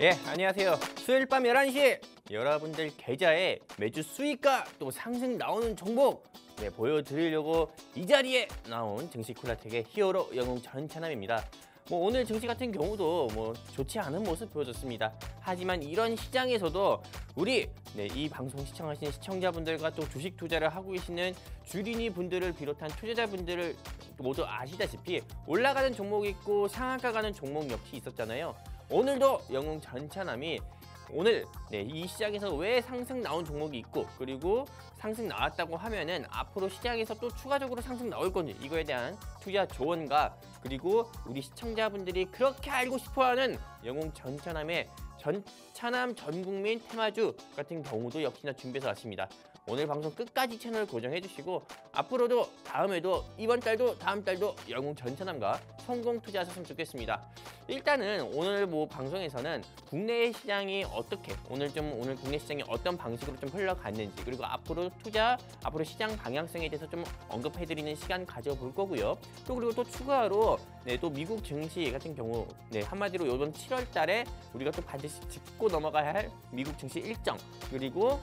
안녕하세요. 수요일 밤 11시 여러분들 계좌에 매주 수익과 또 상승 나오는 종목 보여드리려고 이 자리에 나온 증시 콜라텍의 히어로 영웅 전찬남입니다. 오늘 증시 같은 경우도 좋지 않은 모습 보여줬습니다. 하지만 이런 시장에서도 우리 이 방송 시청하시는 시청자분들과 또 주식 투자를 하고 계시는 주린이 분들을 비롯한 투자자분들을 모두 아시다시피 올라가는 종목이 있고 상한가 가는 종목 역시 있었잖아요. 오늘도 영웅 전찬남이 오늘 이 시장에서 왜 상승 나온 종목이 있고 그리고 상승 나왔다고 하면은 앞으로 시장에서 또 추가적으로 상승 나올 건지 이거에 대한 투자 조언과 그리고 우리 시청자분들이 그렇게 알고 싶어하는 영웅 전찬남의 전찬남 전국민 테마주 같은 경우도 역시나 준비해서 왔습니다. 오늘 방송 끝까지 채널 고정해 주시고 앞으로도 다음에도 이번 달도 다음 달도 영웅 전찬남과 성공 투자하셨으면 좋겠습니다. 일단은 오늘 방송에서는 국내 시장이 어떻게 오늘 국내 시장이 어떤 방식으로 좀 흘러갔는지 그리고 앞으로 시장 방향성에 대해서 좀 언급해 드리는 시간 가져볼 거고요. 그리고 또 추가로 또 미국 증시 같은 경우 한마디로 이번 7월 달에 우리가 또 반드시 짚고 넘어가야 할 미국 증시 일정 그리고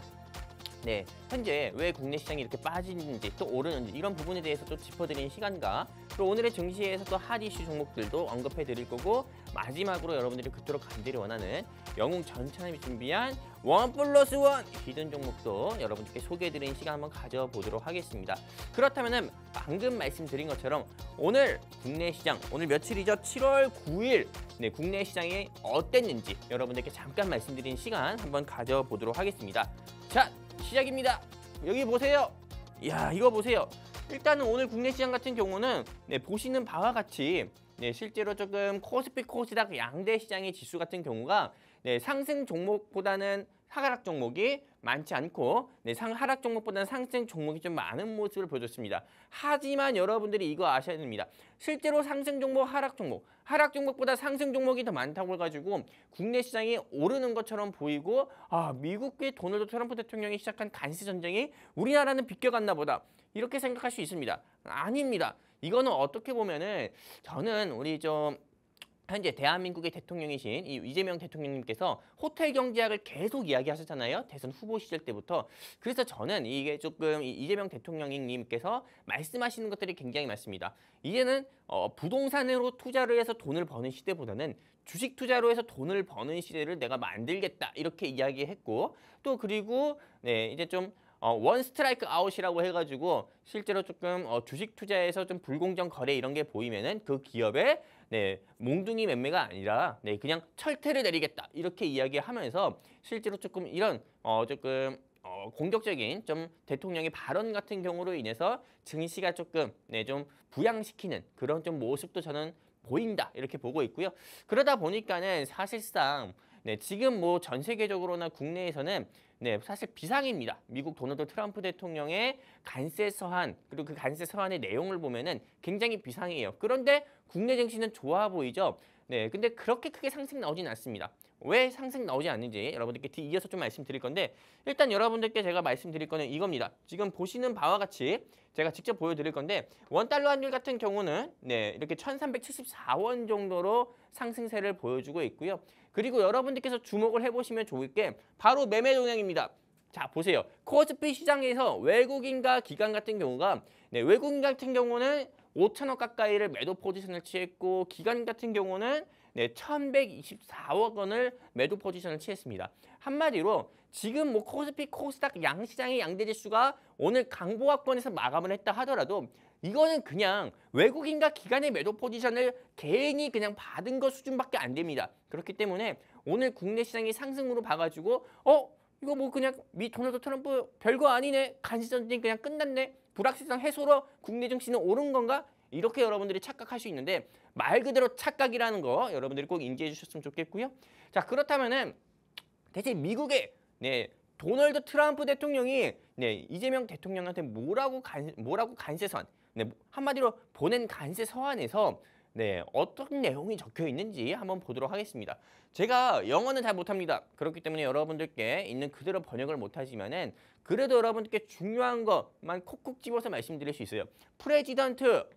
현재 왜 국내 시장이 이렇게 빠지는지 또 오르는지 이런 부분에 대해서 또 짚어드리는 시간과 또 오늘의 증시에서 또 핫 이슈 종목들도 언급해 드릴 거고 마지막으로 여러분들이 그토록 간절히 원하는 영웅 전찬남이 준비한 1+1 히든 종목도 여러분들께 소개해 드리는 시간 한번 가져보도록 하겠습니다. 그렇다면은 방금 말씀드린 것처럼 오늘 국내 시장 오늘 며칠이죠? 7월 9일 국내 시장이 어땠는지 여러분들께 잠깐 말씀드리는 시간 한번 가져보도록 하겠습니다. 자, 시작입니다. 여기 보세요. 이야, 이거 보세요. 일단은 오늘 국내 시장 같은 경우는 보시는 바와 같이 실제로 조금 코스피 코스닥 양대 시장의 지수 같은 경우가 상승 종목보다는 하락 종목이 많지 않고 하락 종목보다는 상승 종목이 좀 많은 모습을 보여줬습니다. 하지만 여러분들이 이거 아셔야 됩니다. 실제로 상승 종목, 하락 종목보다 상승 종목이 더 많다고 해가지고 국내 시장이 오르는 것처럼 보이고 미국의 도널드 트럼프 대통령이 시작한 간세 전쟁이 우리나라는 비껴갔나 보다 이렇게 생각할 수 있습니다. 아닙니다. 이거는 어떻게 보면은 저는 우리 현재 대한민국의 대통령이신 이재명 대통령님께서 호텔 경제학을 계속 이야기하셨잖아요. 대선 후보 시절 때부터. 그래서 저는 이게 조금 이재명 대통령님께서 말씀하시는 것들이 굉장히 많습니다. 이제는 부동산으로 투자를 해서 돈을 버는 시대보다는 주식 투자로 해서 돈을 버는 시대를 내가 만들겠다 이렇게 이야기했고 또 그리고 이제 원 스트라이크 아웃이라고 해가지고 실제로 조금 주식 투자에서 좀 불공정 거래 이런 게 보이면은 그 기업에 몽둥이 매매가 아니라 그냥 철퇴를 내리겠다 이렇게 이야기하면서 실제로 조금 이런 공격적인 대통령의 발언 같은 경우로 인해서 증시가 조금 좀 부양시키는 그런 모습도 저는 보인다 이렇게 보고 있고요. 그러다 보니까는 사실상 지금 전 세계적으로나 국내에서는 사실 비상입니다. 미국 도널드 트럼프 대통령의 간세 서한 그리고 그 간세 서한의 내용을 보면은 굉장히 비상이에요. 그런데 국내 증시는 좋아 보이죠. 근데 그렇게 크게 상승 나오진 않습니다. 왜 상승 나오지 않는지 여러분들께 이어서 좀 말씀드릴 건데 일단 여러분들께 제가 말씀드릴 거는 이겁니다. 지금 보시는 바와 같이 제가 직접 보여드릴 건데 원달러 환율 같은 경우는 이렇게 1374원 정도로 상승세를 보여주고 있고요. 그리고 여러분들께서 주목을 해보시면 좋을 게 바로 매매 동향입니다. 자, 보세요. 코스피 시장에서 외국인과 기관 같은 경우가 외국인 같은 경우는 5천억 가까이를 매도 포지션을 취했고 기관 같은 경우는 1,124억 원을 매도 포지션을 취했습니다. 한마디로 지금 코스피 코스닥 양시장의 양대 지수가 오늘 강보합권에서 마감을 했다 하더라도 이거는 그냥 외국인과 기관의 매도 포지션을 개인이 그냥 받은 것 수준밖에 안 됩니다. 그렇기 때문에 오늘 국내 시장이 상승으로 봐가지고 이거 그냥 도널드 트럼프 별거 아니네. 간세 전쟁 그냥 끝났네. 불확실성 해소로 국내 증시는 오른 건가? 이렇게 여러분들이 착각할 수 있는데 말 그대로 착각이라는 거 여러분들이 꼭 인지해 주셨으면 좋겠고요. 자, 그렇다면은 대체 미국의 도널드 트럼프 대통령이 이재명 대통령한테 뭐라고 간세 서한 한마디로 보낸 간세 서한에서 어떤 내용이 적혀 있는지 한번 보도록 하겠습니다. 제가 영어는 잘 못합니다. 그렇기 때문에 여러분들께 있는 그대로 번역을 못하지만은 그래도 여러분들께 중요한 것만 콕콕 집어서 말씀드릴 수 있어요. 프레지던트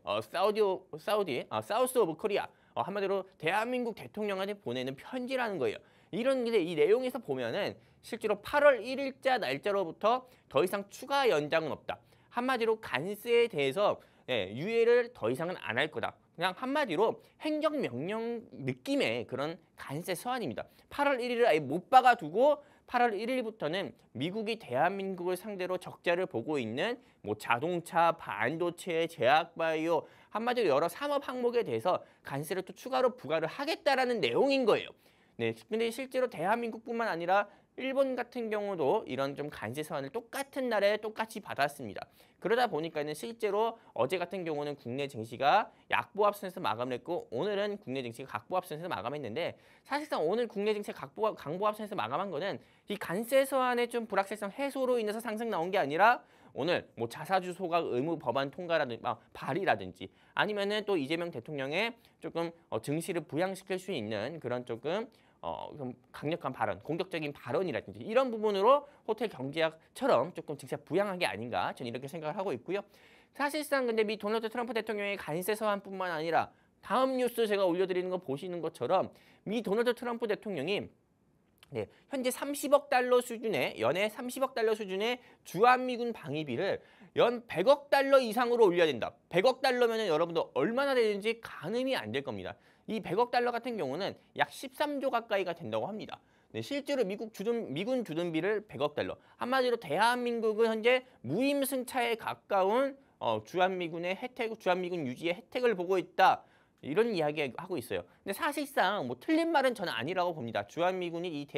사우스 오브 코리아 한마디로 대한민국 대통령한테 보내는 편지라는 거예요. 이런 이 내용에서 보면은 실제로 8월 1일자 날짜로부터 더 이상 추가 연장은 없다. 한마디로 관세에 대해서 유예를 더 이상은 안 할 거다. 그냥 한마디로 행정명령 느낌의 그런 관세 서한입니다. 8월 1일을 아예 못 박아두고 8월 1일부터는 미국이 대한민국을 상대로 적자를 보고 있는 뭐 자동차, 반도체, 제약바이오 한마디로 여러 산업 항목에 대해서 관세를 또 추가로 부과를 하겠다라는 내용인 거예요. 네, 근데 실제로 대한민국뿐만 아니라 일본 같은 경우도 이런 좀 관세 서한을 똑같은 날에 똑같이 받았습니다. 그러다 보니까는 실제로 어제 같은 경우는 국내 증시가 약보합선에서 마감을 했고 오늘은 국내 증시가 각보합선에서 마감했는데 사실상 오늘 국내 증시 강보합선에서 마감한 거는 이 관세 서한의 좀 불확실성 해소로 인해서 상승 나온 게 아니라 오늘 뭐 자사주 소각 의무 법안 통과라든지 발의라든지 아니면은 또 이재명 대통령의 조금 증시를 부양시킬 수 있는 그런 조금 좀 강력한 발언, 공격적인 발언이라든지 이런 부분으로 호텔 경제학처럼 조금 증시가 부양한 게 아닌가 저는 이렇게 생각을 하고 있고요. 사실상 근데 미 도널드 트럼프 대통령의 관세 서한뿐만 아니라 다음 뉴스 제가 올려드리는 거 보시는 것처럼 미 도널드 트럼프 대통령이 현재 30억 달러 수준의 연애 30억 달러 수준의 주한미군 방위비를 연 100억 달러 이상으로 올려야 된다. 100억 달러면 여러분들 얼마나 되는지 가늠이 안 될 겁니다. 이 100억 달러 같은 경우는 약 13조 가까이가 된다고 합니다. 실제로 미군 주둔비를 100억 달러. 한마디로 대한민국은 현재 무임승차에 가까운 주한미군의 혜택, 주한미군 유지의 혜택을 보고 있다. 이런 이야기 하고 있어요. 근데 사실상 뭐 틀린 말은 저는 아니라고 봅니다. 주한미군이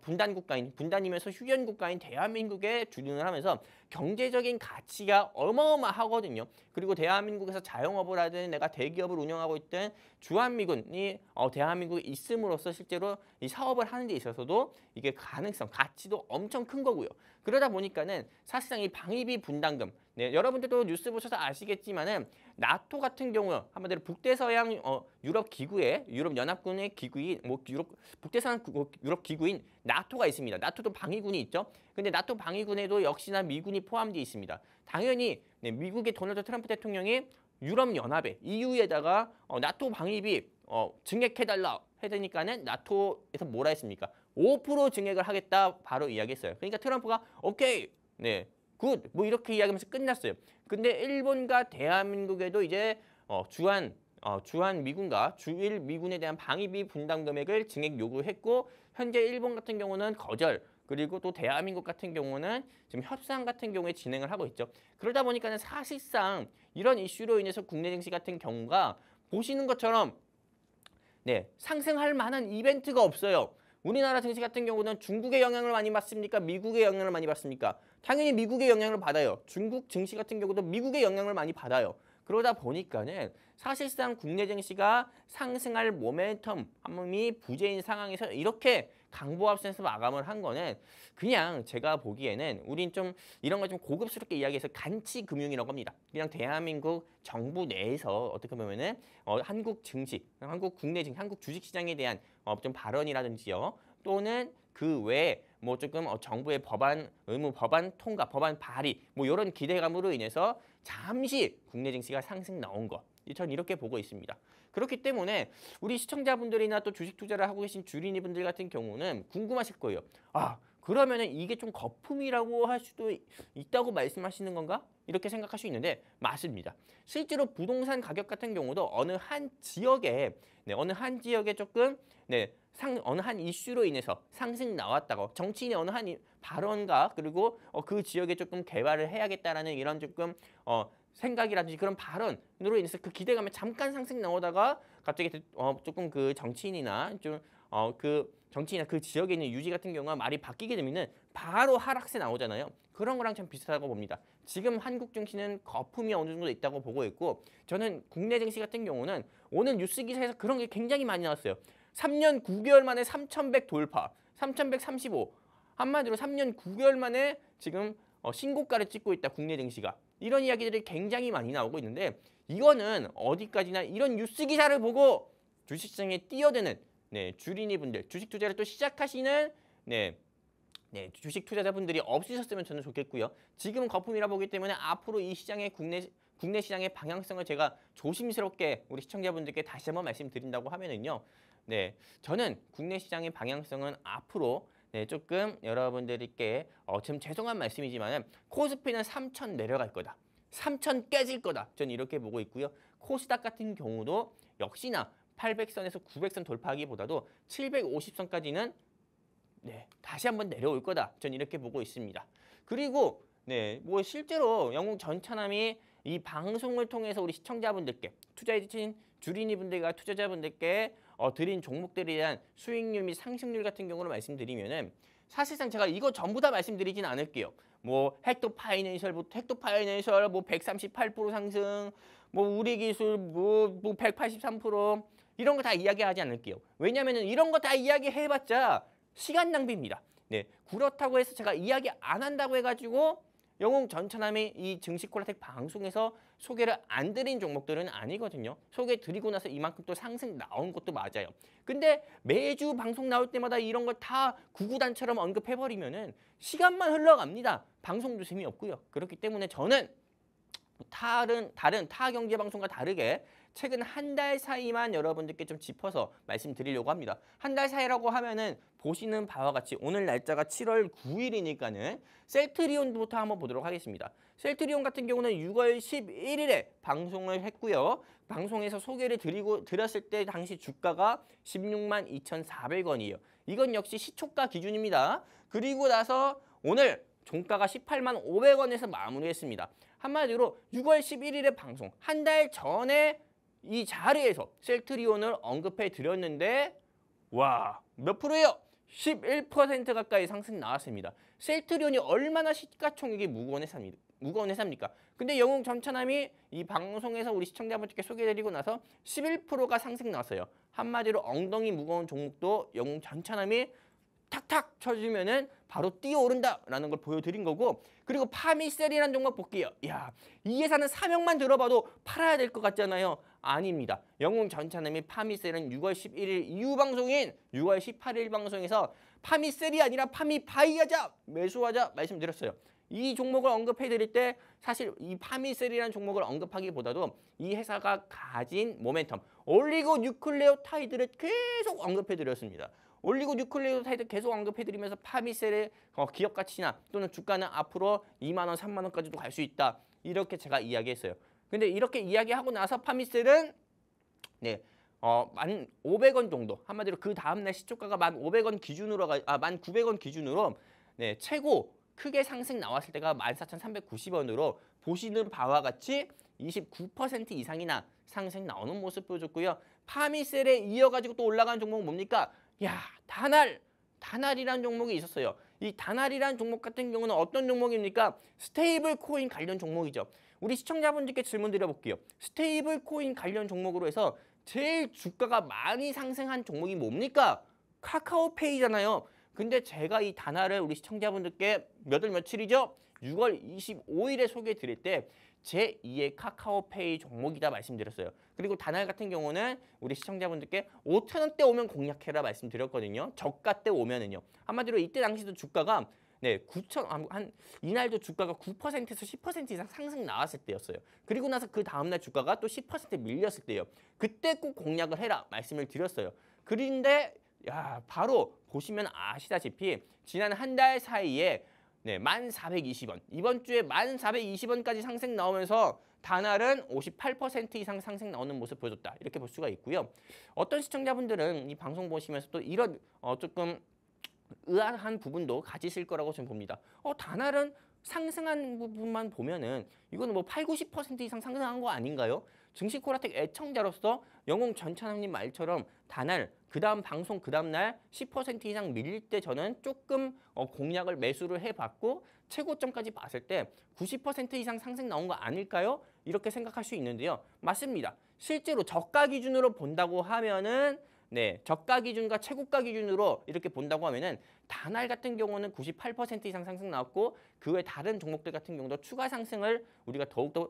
분단 국가인, 분단이면서 휴전 국가인 대한민국에 주둔을 하면서 경제적인 가치가 어마어마하거든요. 그리고 대한민국에서 자영업을 하든 내가 대기업을 운영하고 있든 주한미군이 대한민국에 있음으로써 실제로 이 사업을 하는 데 있어서도 이게 가능성, 가치도 엄청 큰 거고요. 그러다 보니까는 사실상 이 방위비 분담금, 여러분들도 뉴스 보셔서 아시겠지만은 나토 같은 경우 한마디로 북대서양 유럽 기구의 유럽 연합군의 기구인 북대서양 유럽 기구인 나토가 있습니다. 나토도 방위군이 있죠. 근데 나토 방위군에도 역시나 미군이 포함되어 있습니다. 당연히 미국의 도널드 트럼프 대통령이 유럽 연합에 EU에다가 나토 방위비 증액해달라 해대니까는 나토에서 뭐라 했습니까? 5% 증액을 하겠다 바로 이야기했어요. 그러니까 트럼프가 오케이, 굿, 뭐 이렇게 이야기하면서 끝났어요. 근데 일본과 대한민국에도 이제 주한 미군과 주일 미군에 대한 방위비 분담 금액을 증액 요구했고 현재 일본 같은 경우는 거절, 그리고 또 대한민국 같은 경우는 지금 협상 같은 경우에 진행을 하고 있죠. 그러다 보니까는 사실상 이런 이슈로 인해서 국내 증시 같은 경우가 보시는 것처럼 상승할 만한 이벤트가 없어요. 우리나라 증시 같은 경우는 중국의 영향을 많이 받습니까? 미국의 영향을 많이 받습니까? 당연히 미국의 영향을 받아요. 중국 증시 같은 경우도 미국의 영향을 많이 받아요. 그러다 보니까는 사실상 국내 증시가 상승할 모멘텀이 부재인 상황에서 이렇게 강보합선에서 마감을 한 거는 그냥 제가 보기에는 우린 좀 이런 걸 좀 고급스럽게 이야기해서 간치 금융이라고 합니다. 그냥 대한민국 정부 내에서 어떻게 보면은 한국 증시, 한국 국내 증시, 한국 주식시장에 대한 좀 발언이라든지요. 또는 그 외에 뭐 조금 정부의 법안, 의무 법안 통과, 법안 발의 뭐 이런 기대감으로 인해서 잠시 국내 증시가 상승 나온 것. 저는 이렇게 보고 있습니다. 그렇기 때문에 우리 시청자분들이나 또 주식 투자를 하고 계신 주린이분들 같은 경우는 궁금하실 거예요. 아, 그러면은 이게 좀 거품이라고 할 수도 있다고 말씀하시는 건가? 이렇게 생각할 수 있는데 맞습니다. 실제로 부동산 가격 같은 경우도 어느 한 지역에 조금 어느 한 이슈로 인해서 상승 나왔다고 정치인의 어느 한 발언과 그리고 그 지역에 조금 개발을 해야겠다라는 이런 조금 생각이라든지 그런 발언으로 인해서 그 기대감에 잠깐 상승 나오다가 갑자기 조금 그 정치인이나 그 지역에 있는 유지 같은 경우가 말이 바뀌게 되면은 바로 하락세 나오잖아요. 그런 거랑 참 비슷하다고 봅니다. 지금 한국 증시는 거품이 어느 정도 있다고 보고 있고 저는 국내 증시 같은 경우는 오늘 뉴스 기사에서 그런 게 굉장히 많이 나왔어요. 3년 9개월 만에 3,100 돌파, 3,135. 한마디로 3년 9개월 만에 지금 신고가를 찍고 있다, 국내 증시가. 이런 이야기들이 굉장히 많이 나오고 있는데 이거는 어디까지나 이런 뉴스 기사를 보고 주식시장에 뛰어드는 주린이분들, 주식 투자를 또 시작하시는 주식 투자자분들이 없으셨으면 저는 좋겠고요. 지금은 거품이라 보기 때문에 앞으로 이 시장의 국내 시장의 방향성을 제가 조심스럽게 우리 시청자분들께 다시 한번 말씀드린다고 하면은요. 네, 저는 국내 시장의 방향성은 앞으로 조금 여러분들께 좀 죄송한 말씀이지만 코스피는 3,000 내려갈 거다. 3,000 깨질 거다. 저는 이렇게 보고 있고요. 코스닥 같은 경우도 역시나 800선에서 900선 돌파하기보다도 750선까지는 다시 한번 내려올 거다. 저는 이렇게 보고 있습니다. 그리고 뭐 실제로 영웅 전차남이 이 방송을 통해서 우리 시청자분들께 투자해주신 주린이분들과 투자자분들께 드린 종목들에 대한 수익률 및 상승률 같은 경우를 말씀드리면은 사실상 제가 이거 전부 다 말씀드리진 않을게요. 뭐 헥토파이낸셜부터 헥토파이낸셜 뭐 138% 상승, 뭐 우리기술 뭐 183% 이런 거 다 이야기하지 않을게요. 왜냐면은 이런 거 다 이야기해봤자 시간 낭비입니다. 그렇다고 해서 제가 이야기 안 한다고 해가지고 영웅 전차남이 이 증시콜라텍 방송에서 소개를 안 드린 종목들은 아니거든요. 소개 드리고 나서 이만큼 또 상승 나온 것도 맞아요. 근데 매주 방송 나올 때마다 이런 걸 다 구구단처럼 언급해버리면은 시간만 흘러갑니다. 방송도 재미없고요. 그렇기 때문에 저는 다른 타 경제 방송과 다르게 최근 한 달 사이만 여러분들께 좀 짚어서 말씀드리려고 합니다. 한 달 사이라고 하면은 보시는 바와 같이 오늘 날짜가 7월 9일이니까는 셀트리온부터 한번 보도록 하겠습니다. 셀트리온 같은 경우는 6월 11일에 방송을 했고요. 방송에서 소개를 드렸을 때 당시 주가가 16만 2,400원이에요. 이건 역시 시초가 기준입니다. 그리고 나서 오늘 종가가 18만 500원에서 마무리했습니다. 한마디로 6월 11일에 방송, 한 달 전에 이 자리에서 셀트리온을 언급해 드렸는데 와, 몇 프로예요? 11% 가까이 상승 나왔습니다. 셀트리온이 얼마나 시가총액이 무거운 회사입니까? 근데 영웅 전차남이 이 방송에서 우리 시청자분들께 소개해드리고 나서 11%가 상승 나왔어요. 한마디로 엉덩이 무거운 종목도 영웅 전차남이 탁탁 쳐주면은 바로 뛰어오른다라는 걸 보여드린 거고, 그리고 파미셀이라는 종목 볼게요. 이야, 이 회사는 사명만 들어봐도 팔아야 될 것 같잖아요. 아닙니다. 영웅 전차남이 파미셀은 6월 11일 이후 방송인 6월 18일 방송에서 파미셀이 아니라 파미바이하자, 매수하자 말씀드렸어요. 이 종목을 언급해드릴 때 사실 이 파미셀이라는 종목을 언급하기보다도 이 회사가 가진 모멘텀, 올리고 뉴클레오타이드를 계속 언급해드렸습니다. 올리고 뉴클레오타이드 계속 언급해드리면서 파미셀의 기업 가치나 또는 주가는 앞으로 2만 원, 3만 원까지도 갈 수 있다. 이렇게 제가 이야기했어요. 근데 이렇게 이야기하고 나서 파미셀은 1,500원 정도, 한마디로 그 다음날 시초가가 1,500원 기준으로 1,900원 기준으로 최고 크게 상승 나왔을 때가 14,390원으로 보시는 바와 같이 29% 이상이나 상승 나오는 모습 보여줬고요. 파미셀에 이어가지고 또 올라간 종목은 뭡니까? 야, 다날이라는 종목이 있었어요. 이 다날이라는 종목 같은 경우는 어떤 종목입니까? 스테이블 코인 관련 종목이죠. 우리 시청자분들께 질문 드려볼게요. 스테이블 코인 관련 종목으로 해서 제일 주가가 많이 상승한 종목이 뭡니까? 카카오페이잖아요. 근데 제가 이 다날을 우리 시청자분들께 몇 월 며칠이죠? 6월 25일에 소개해 드릴 때 제2의 카카오페이 종목이다 말씀드렸어요. 그리고 다날 같은 경우는 우리 시청자분들께 5,000원대 오면 공략해라 말씀드렸거든요. 저가 때 오면은요. 한마디로 이때 당시도 주가가 9천, 이날도 주가가 9%에서 10% 이상 상승 나왔을 때였어요. 그리고 나서 그 다음날 주가가 또 10% 밀렸을 때요. 그때 꼭 공략을 해라 말씀을 드렸어요. 그런데 바로 보시면 아시다시피 지난 한 달 사이에 1,420원, 이번 주에 1,420원까지 상승 나오면서 다날은 58% 이상 상승 나오는 모습 보여줬다. 이렇게 볼 수가 있고요. 어떤 시청자분들은 이 방송 보시면서 또 이런 조금 의아한 부분도 가지실 거라고 저는 봅니다. 다날은 상승한 부분만 보면은 이거는 뭐 8, 90% 이상 상승한 거 아닌가요? 증시콜라텍 애청자로서 영웅 전차남님 말처럼 다날 그다음 방송 그다음 날 10% 이상 밀릴 때 저는 조금 공략을 매수를 해봤고 최고점까지 봤을 때 90% 이상 상승 나온 거 아닐까요? 이렇게 생각할 수 있는데요. 맞습니다. 실제로 저가 기준으로 본다고 하면은 저가 기준과 최고가 기준으로 이렇게 본다고 하면은 다날 같은 경우는 98% 이상 상승 나왔고 그 외 다른 종목들 같은 경우도 추가 상승을 우리가 더욱더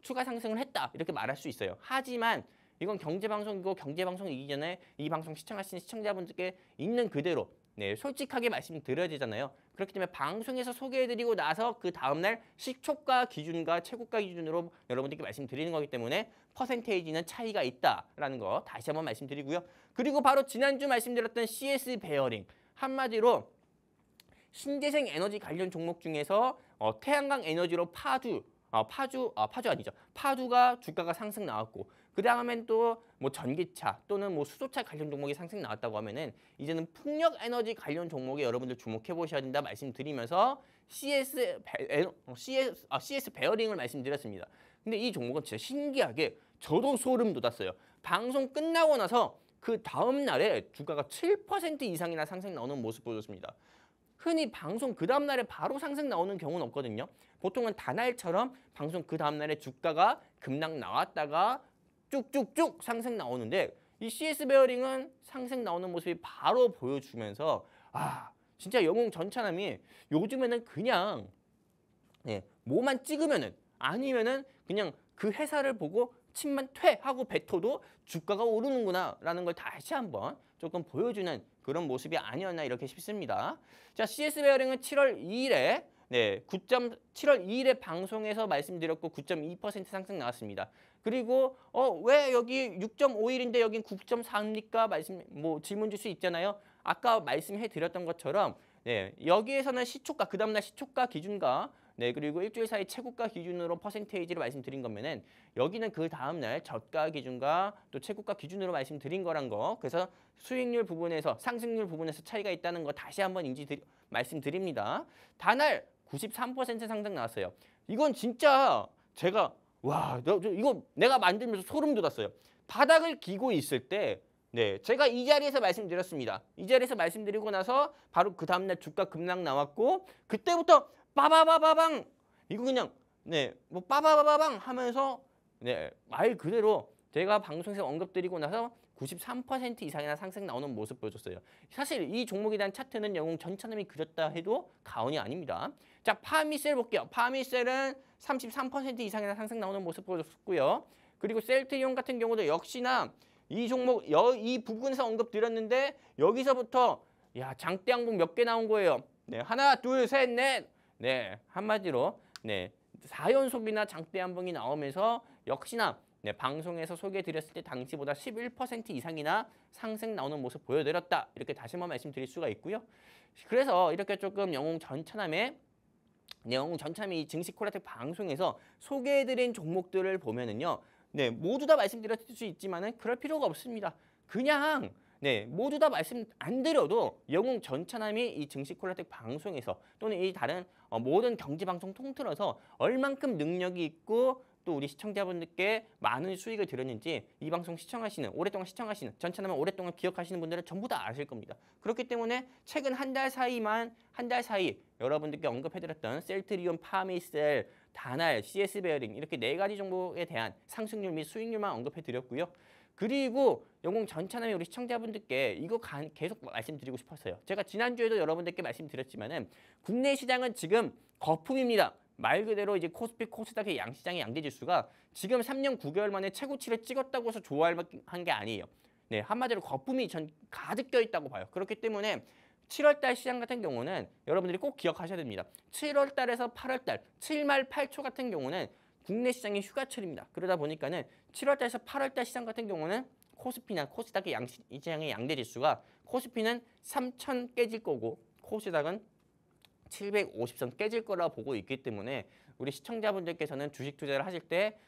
추가 상승을 했다 이렇게 말할 수 있어요. 하지만 이건 경제방송이고 경제방송이기 전에 이 방송 시청하시는 시청자분들께 있는 그대로 네, 솔직하게 말씀드려야 되잖아요. 그렇기 때문에 방송에서 소개해드리고 나서 그 다음날 시초가 기준과 최고가 기준으로 여러분들께 말씀드리는 거기 때문에 퍼센테이지는 차이가 있다라는 거 다시 한번 말씀드리고요. 그리고 바로 지난주 말씀드렸던 CS 베어링, 한마디로 신재생 에너지 관련 종목 중에서 태양광 에너지로 파주 아니죠. 파주가 주가가 상승 나왔고 그 다음엔 또 뭐 전기차 또는 뭐 수소차 관련 종목이 상승 나왔다고 하면은 이제는 풍력 에너지 관련 종목에 여러분들 주목해 보셔야 된다 말씀드리면서 CS 베어링을 말씀드렸습니다. 근데 이 종목은 진짜 신기하게 저도 소름 돋았어요. 방송 끝나고 나서 그 다음 날에 주가가 7% 이상이나 상승 나오는 모습 보였습니다. 흔히 방송 그 다음 날에 바로 상승 나오는 경우는 없거든요. 보통은 단알처럼 방송 그 다음 날에 주가가 급락 나왔다가 쭉쭉쭉 상승 나오는데 이 CS 베어링은 상승 나오는 모습이 바로 보여주면서 진짜 영웅 전차남이 요즘에는 그냥 뭐만 찍으면은 아니면은 그냥 그 회사를 보고 침만 퇴하고 뱉어도 주가가 오르는구나라는 걸 다시 한번 조금 보여주는 그런 모습이 아니었나 이렇게 싶습니다. 자, CS 베어링은 7월 2일에 7월 2일에 방송에서 말씀드렸고 9.2% 상승 나왔습니다. 그리고 왜 여기 6.51인데 여긴 9.4입니까? 질문 줄 수 있잖아요. 아까 말씀해 드렸던 것처럼 여기에서는 시초가 그 다음날 시초가 기준과 그리고 일주일 사이 최고가 기준으로 퍼센테이지를 말씀드린 거면은 여기는 그 다음날 저가 기준과 또 최고가 기준으로 말씀드린 거란 거. 그래서 수익률 부분에서 상승률 부분에서 차이가 있다는 거 다시 한번 말씀드립니다. 단알 93% 상승 나왔어요. 이건 진짜 제가 이거 내가 만들면서 소름 돋았어요. 바닥을 기고 있을 때 제가 이 자리에서 말씀드렸습니다. 이 자리에서 말씀드리고 나서 바로 그 다음날 주가 급락 나왔고 그때부터 빠바바바방 이거 그냥 뭐 빠바바바방 하면서 말 그대로 제가 방송에서 언급드리고 나서 93% 이상이나 상승 나오는 모습 보여줬어요. 사실 이 종목에 대한 차트는 영웅 전차남이 그렸다 해도 과언이 아닙니다. 자, 파미셀 볼게요. 파미셀은 33% 이상이나 상승 나오는 모습 보여줬고요. 그리고 셀트리온 같은 경우도 역시나 이 종목 이 부분에서 언급드렸는데 여기서부터 장대 항복 몇 개 나온 거예요. 하나, 둘, 셋, 넷. 한마디로 4연속이나 장대 항복이 나오면서 역시나 방송에서 소개해드렸을 때 당시보다 11% 이상이나 상승 나오는 모습 보여드렸다. 이렇게 다시 한번 말씀드릴 수가 있고요. 그래서 이렇게 조금 영웅 전차남의 이 증시 코라텍 방송에서 소개해드린 종목들을 보면은요. 모두 다 말씀드렸을 수 있지만은 그럴 필요가 없습니다. 그냥 모두 다 말씀 안 드려도 영웅 전차남이 이 증시 코라텍 방송에서 또는 이 다른 모든 경제 방송 통틀어서 얼만큼 능력이 있고 또 우리 시청자분들께 많은 수익을 드렸는지 이 방송 오랫동안 시청하시는 전차남을 오랫동안 기억하시는 분들은 전부 다 아실 겁니다. 그렇기 때문에 최근 한 달 사이 여러분들께 언급해드렸던 셀트리온, 파미셀, 단알, CS 베어링 이렇게 4가지 종목에 대한 상승률 및 수익률만 언급해드렸고요. 그리고 영웅 전차남이 우리 시청자분들께 이거 계속 말씀드리고 싶었어요. 제가 지난주에도 여러분들께 말씀드렸지만은 국내 시장은 지금 거품입니다. 말 그대로 이제 코스피, 코스닥의 양시장의 양대지수가 지금 3년 9개월 만에 최고치를 찍었다고 해서 좋아할 만한 게 아니에요. 한마디로 거품이 가득 껴있다고 봐요. 그렇기 때문에 7월달 시장 같은 경우는 여러분들이 꼭 기억하셔야 됩니다. 7월달에서 8월달, 7말 8초 같은 경우는 국내 시장이 휴가철입니다. 그러다 보니까는 7월달에서 8월달 시장 같은 경우는 코스피나 코스닥의 양시장의 양대지수가 코스피는 3,000 깨질 거고 코스닥은 750선 깨질 거라 보고 있기 때문에 우리 시청자분들께서는 주식 투자를 하실 때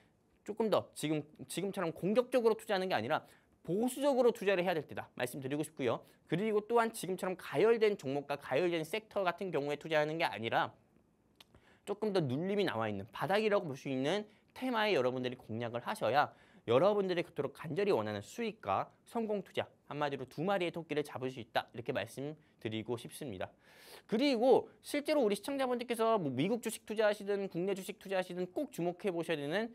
조금 더 지금처럼 공격적으로 투자하는 게 아니라 보수적으로 투자를 해야 될 때다 말씀드리고 싶고요. 그리고 또한 지금처럼 가열된 종목과 가열된 섹터 같은 경우에 투자하는 게 아니라 조금 더 눌림이 나와 있는 바닥이라고 볼 수 있는 테마에 여러분들이 공략을 하셔야 여러분들이 그토록 간절히 원하는 수익과 성공 투자 한마디로 2마리의 토끼를 잡을 수 있다 이렇게 말씀드리고 싶습니다. 그리고 실제로 우리 시청자분들께서 뭐 미국 주식 투자하시든 국내 주식 투자하시든 꼭 주목해 보셔야 되는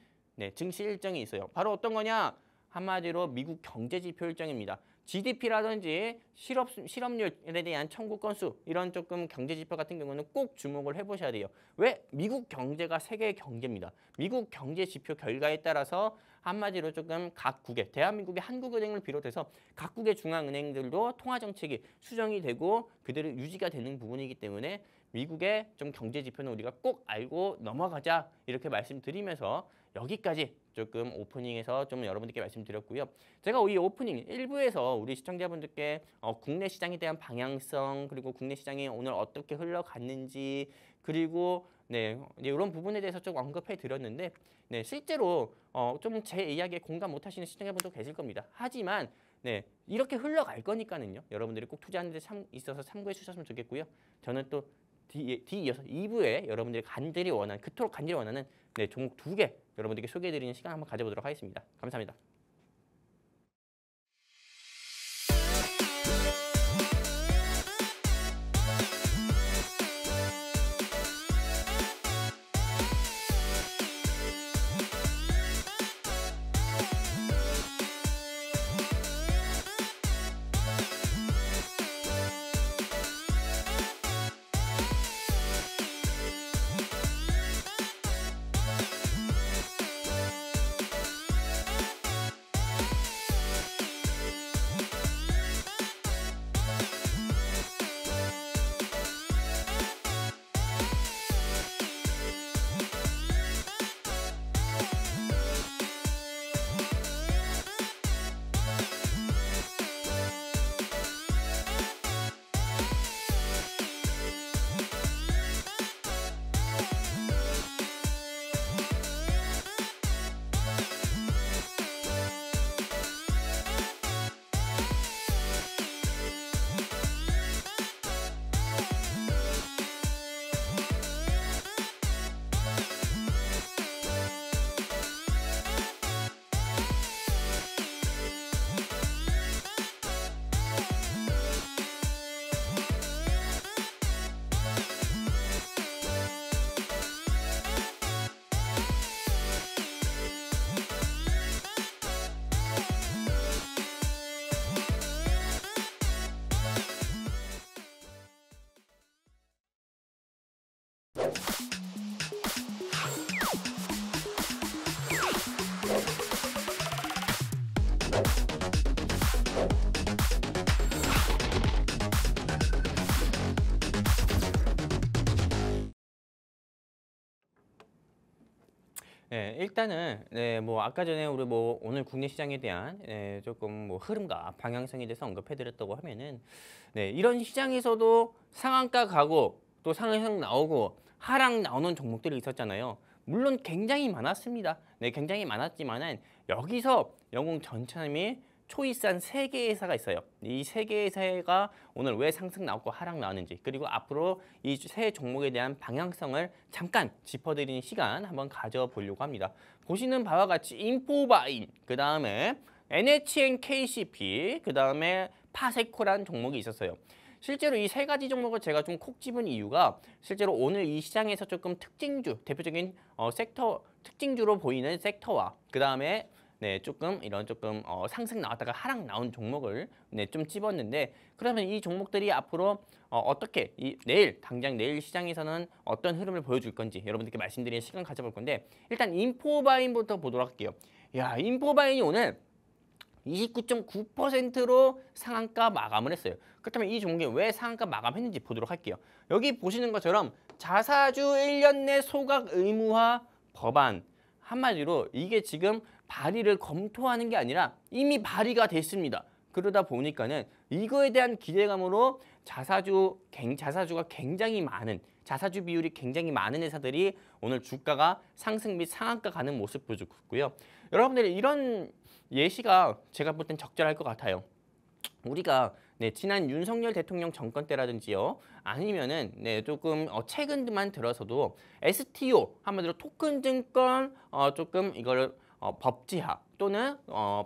증시 일정이 있어요. 바로 어떤 거냐? 한마디로 미국 경제 지표 일정입니다. GDP라든지 실업률에 대한 청구 건수 이런 조금 경제 지표 같은 경우는 꼭 주목을 해보셔야 돼요. 왜? 미국 경제가 세계 경제입니다. 미국 경제 지표 결과에 따라서 한마디로 조금 각국의 대한민국의 한국은행을 비롯해서 각국의 중앙은행들도 통화 정책이 수정이 되고 그대로 유지가 되는 부분이기 때문에 미국의 좀 경제 지표는 우리가 꼭 알고 넘어가자 이렇게 말씀드리면서 여기까지 조금 오프닝에서 좀 여러분들께 말씀드렸고요. 제가 이 오프닝 1부에서 우리 시청자분들께 국내 시장에 대한 방향성 그리고 국내 시장이 오늘 어떻게 흘러갔는지 그리고 네, 이런 부분에 대해서 좀 언급해 드렸는데 네, 실제로 좀 제 이야기에 공감 못 하시는 시청자분도 계실 겁니다. 하지만 네, 이렇게 흘러갈 거니까는요. 여러분들이 꼭 투자하는 데 있어서 참고해 주셨으면 좋겠고요. 저는 또 뒤이어서 2부에 여러분들이 그토록 간절히 원하는 네, 종목 2개 여러분들께 소개해드리는 시간 한번 가져보도록 하겠습니다. 감사합니다. 네, 일단은 네, 뭐 아까 전에 우리 뭐 오늘 국내 시장에 대한 네, 조금 뭐 흐름과 방향성에 대해서 언급해드렸다고 하면은 네, 이런 시장에서도 상한가 가고 또 상향 나오고 하락 나오는 종목들이 있었잖아요. 물론 굉장히 많았습니다. 네, 굉장히 많았지만은 여기서 영웅전참이 초이스한 3개의 회사가 있어요. 이 3개의 회사가 오늘 왜 상승 나왔고 하락 나왔는지 그리고 앞으로 이 세 종목에 대한 방향성을 잠깐 짚어드리는 시간 한번 가져보려고 합니다. 보시는 바와 같이 인포바인, 그 다음에 NHNKCP, 그 다음에 파세코라는 종목이 있었어요. 실제로 이 3가지 종목을 제가 좀 콕 집은 이유가 실제로 오늘 이 시장에서 조금 대표적인 섹터 특징주로 보이는 섹터와 그 다음에 네, 조금 상승 나왔다가 하락 나온 종목을 네, 좀 집었는데 그러면 이 종목들이 앞으로 어떻게 당장 내일 시장에서는 어떤 흐름을 보여줄 건지 여러분들께 말씀드리는 시간 가져볼 건데 일단 인포바인부터 보도록 할게요. 야, 인포바인이 오늘 29.9%로 상한가 마감을 했어요. 그렇다면 이 종목이 왜 상한가 마감했는지 보도록 할게요. 여기 보시는 것처럼 자사주 1년 내 소각 의무화 법안 한마디로 이게 지금 발의를 검토하는 게 아니라 이미 발의가 됐습니다. 그러다 보니까는 이거에 대한 기대감으로 자사주가 굉장히 많은 자사주 비율이 굉장히 많은 회사들이 오늘 주가가 상승 및 상한가 가는 모습 보여줬고요. 여러분들이 이런 예시가 제가 볼 땐 적절할 것 같아요. 우리가 네, 지난 윤석열 대통령 정권 때라든지요, 아니면은 네, 조금 최근만 들어서도 STO 한마디로 토큰 증권 조금 이걸 법제화 또는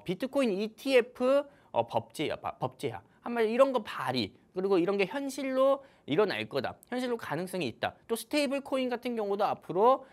비트코인 ETF 법제화 한마디로 이런 거 발의 그리고 이런 게 현실로 일어날 거다. 현실로 가능성이 있다. 또 스테이블 코인 같은 경우도 앞으로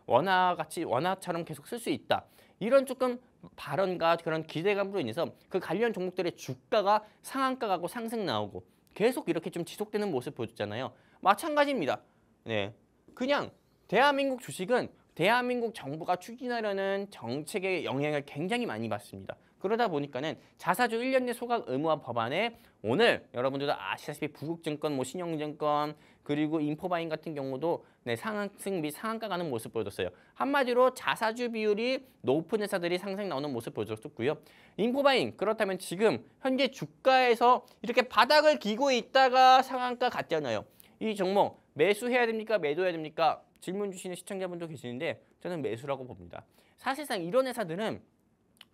원화처럼 계속 쓸 수 있다. 이런 조금 발언과 그런 기대감으로 인해서 그 관련 종목들의 주가가 상한가 가고 상승 나오고 계속 이렇게 좀 지속되는 모습 보였잖아요. 마찬가지입니다. 네, 그냥 대한민국 주식은 대한민국 정부가 추진하려는 정책의 영향을 굉장히 많이 받습니다. 그러다 보니까는 자사주 1년 내 소각 의무화 법안에 오늘 여러분들도 아시다시피 부국증권, 뭐 신영증권 그리고 인포바인 같은 경우도 네, 상승 및 상한가 가는 모습 보여줬어요. 한마디로 자사주 비율이 높은 회사들이 상승 나오는 모습 보여줬고요. 인포바인 그렇다면 지금 현재 주가에서 이렇게 바닥을 기고 있다가 상한가 갔잖아요. 이 종목 매수해야 됩니까? 매도해야 됩니까? 질문 주시는 시청자분도 계시는데 저는 매수라고 봅니다. 사실상 이런 회사들은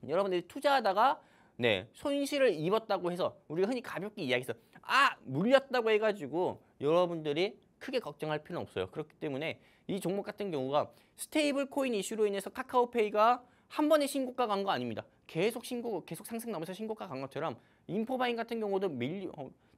여러분들이 투자하다가 네, 손실을 입었다고 해서 우리가 흔히 가볍게 이야기해서 물렸다고 해가지고 여러분들이 크게 걱정할 필요는 없어요. 그렇기 때문에 이 종목 같은 경우가 스테이블 코인 이슈로 인해서 카카오페이가 한 번에 신고가 간 거 아닙니다. 계속 상승 나면서 신고가 간 것처럼 인포바인 같은 경우도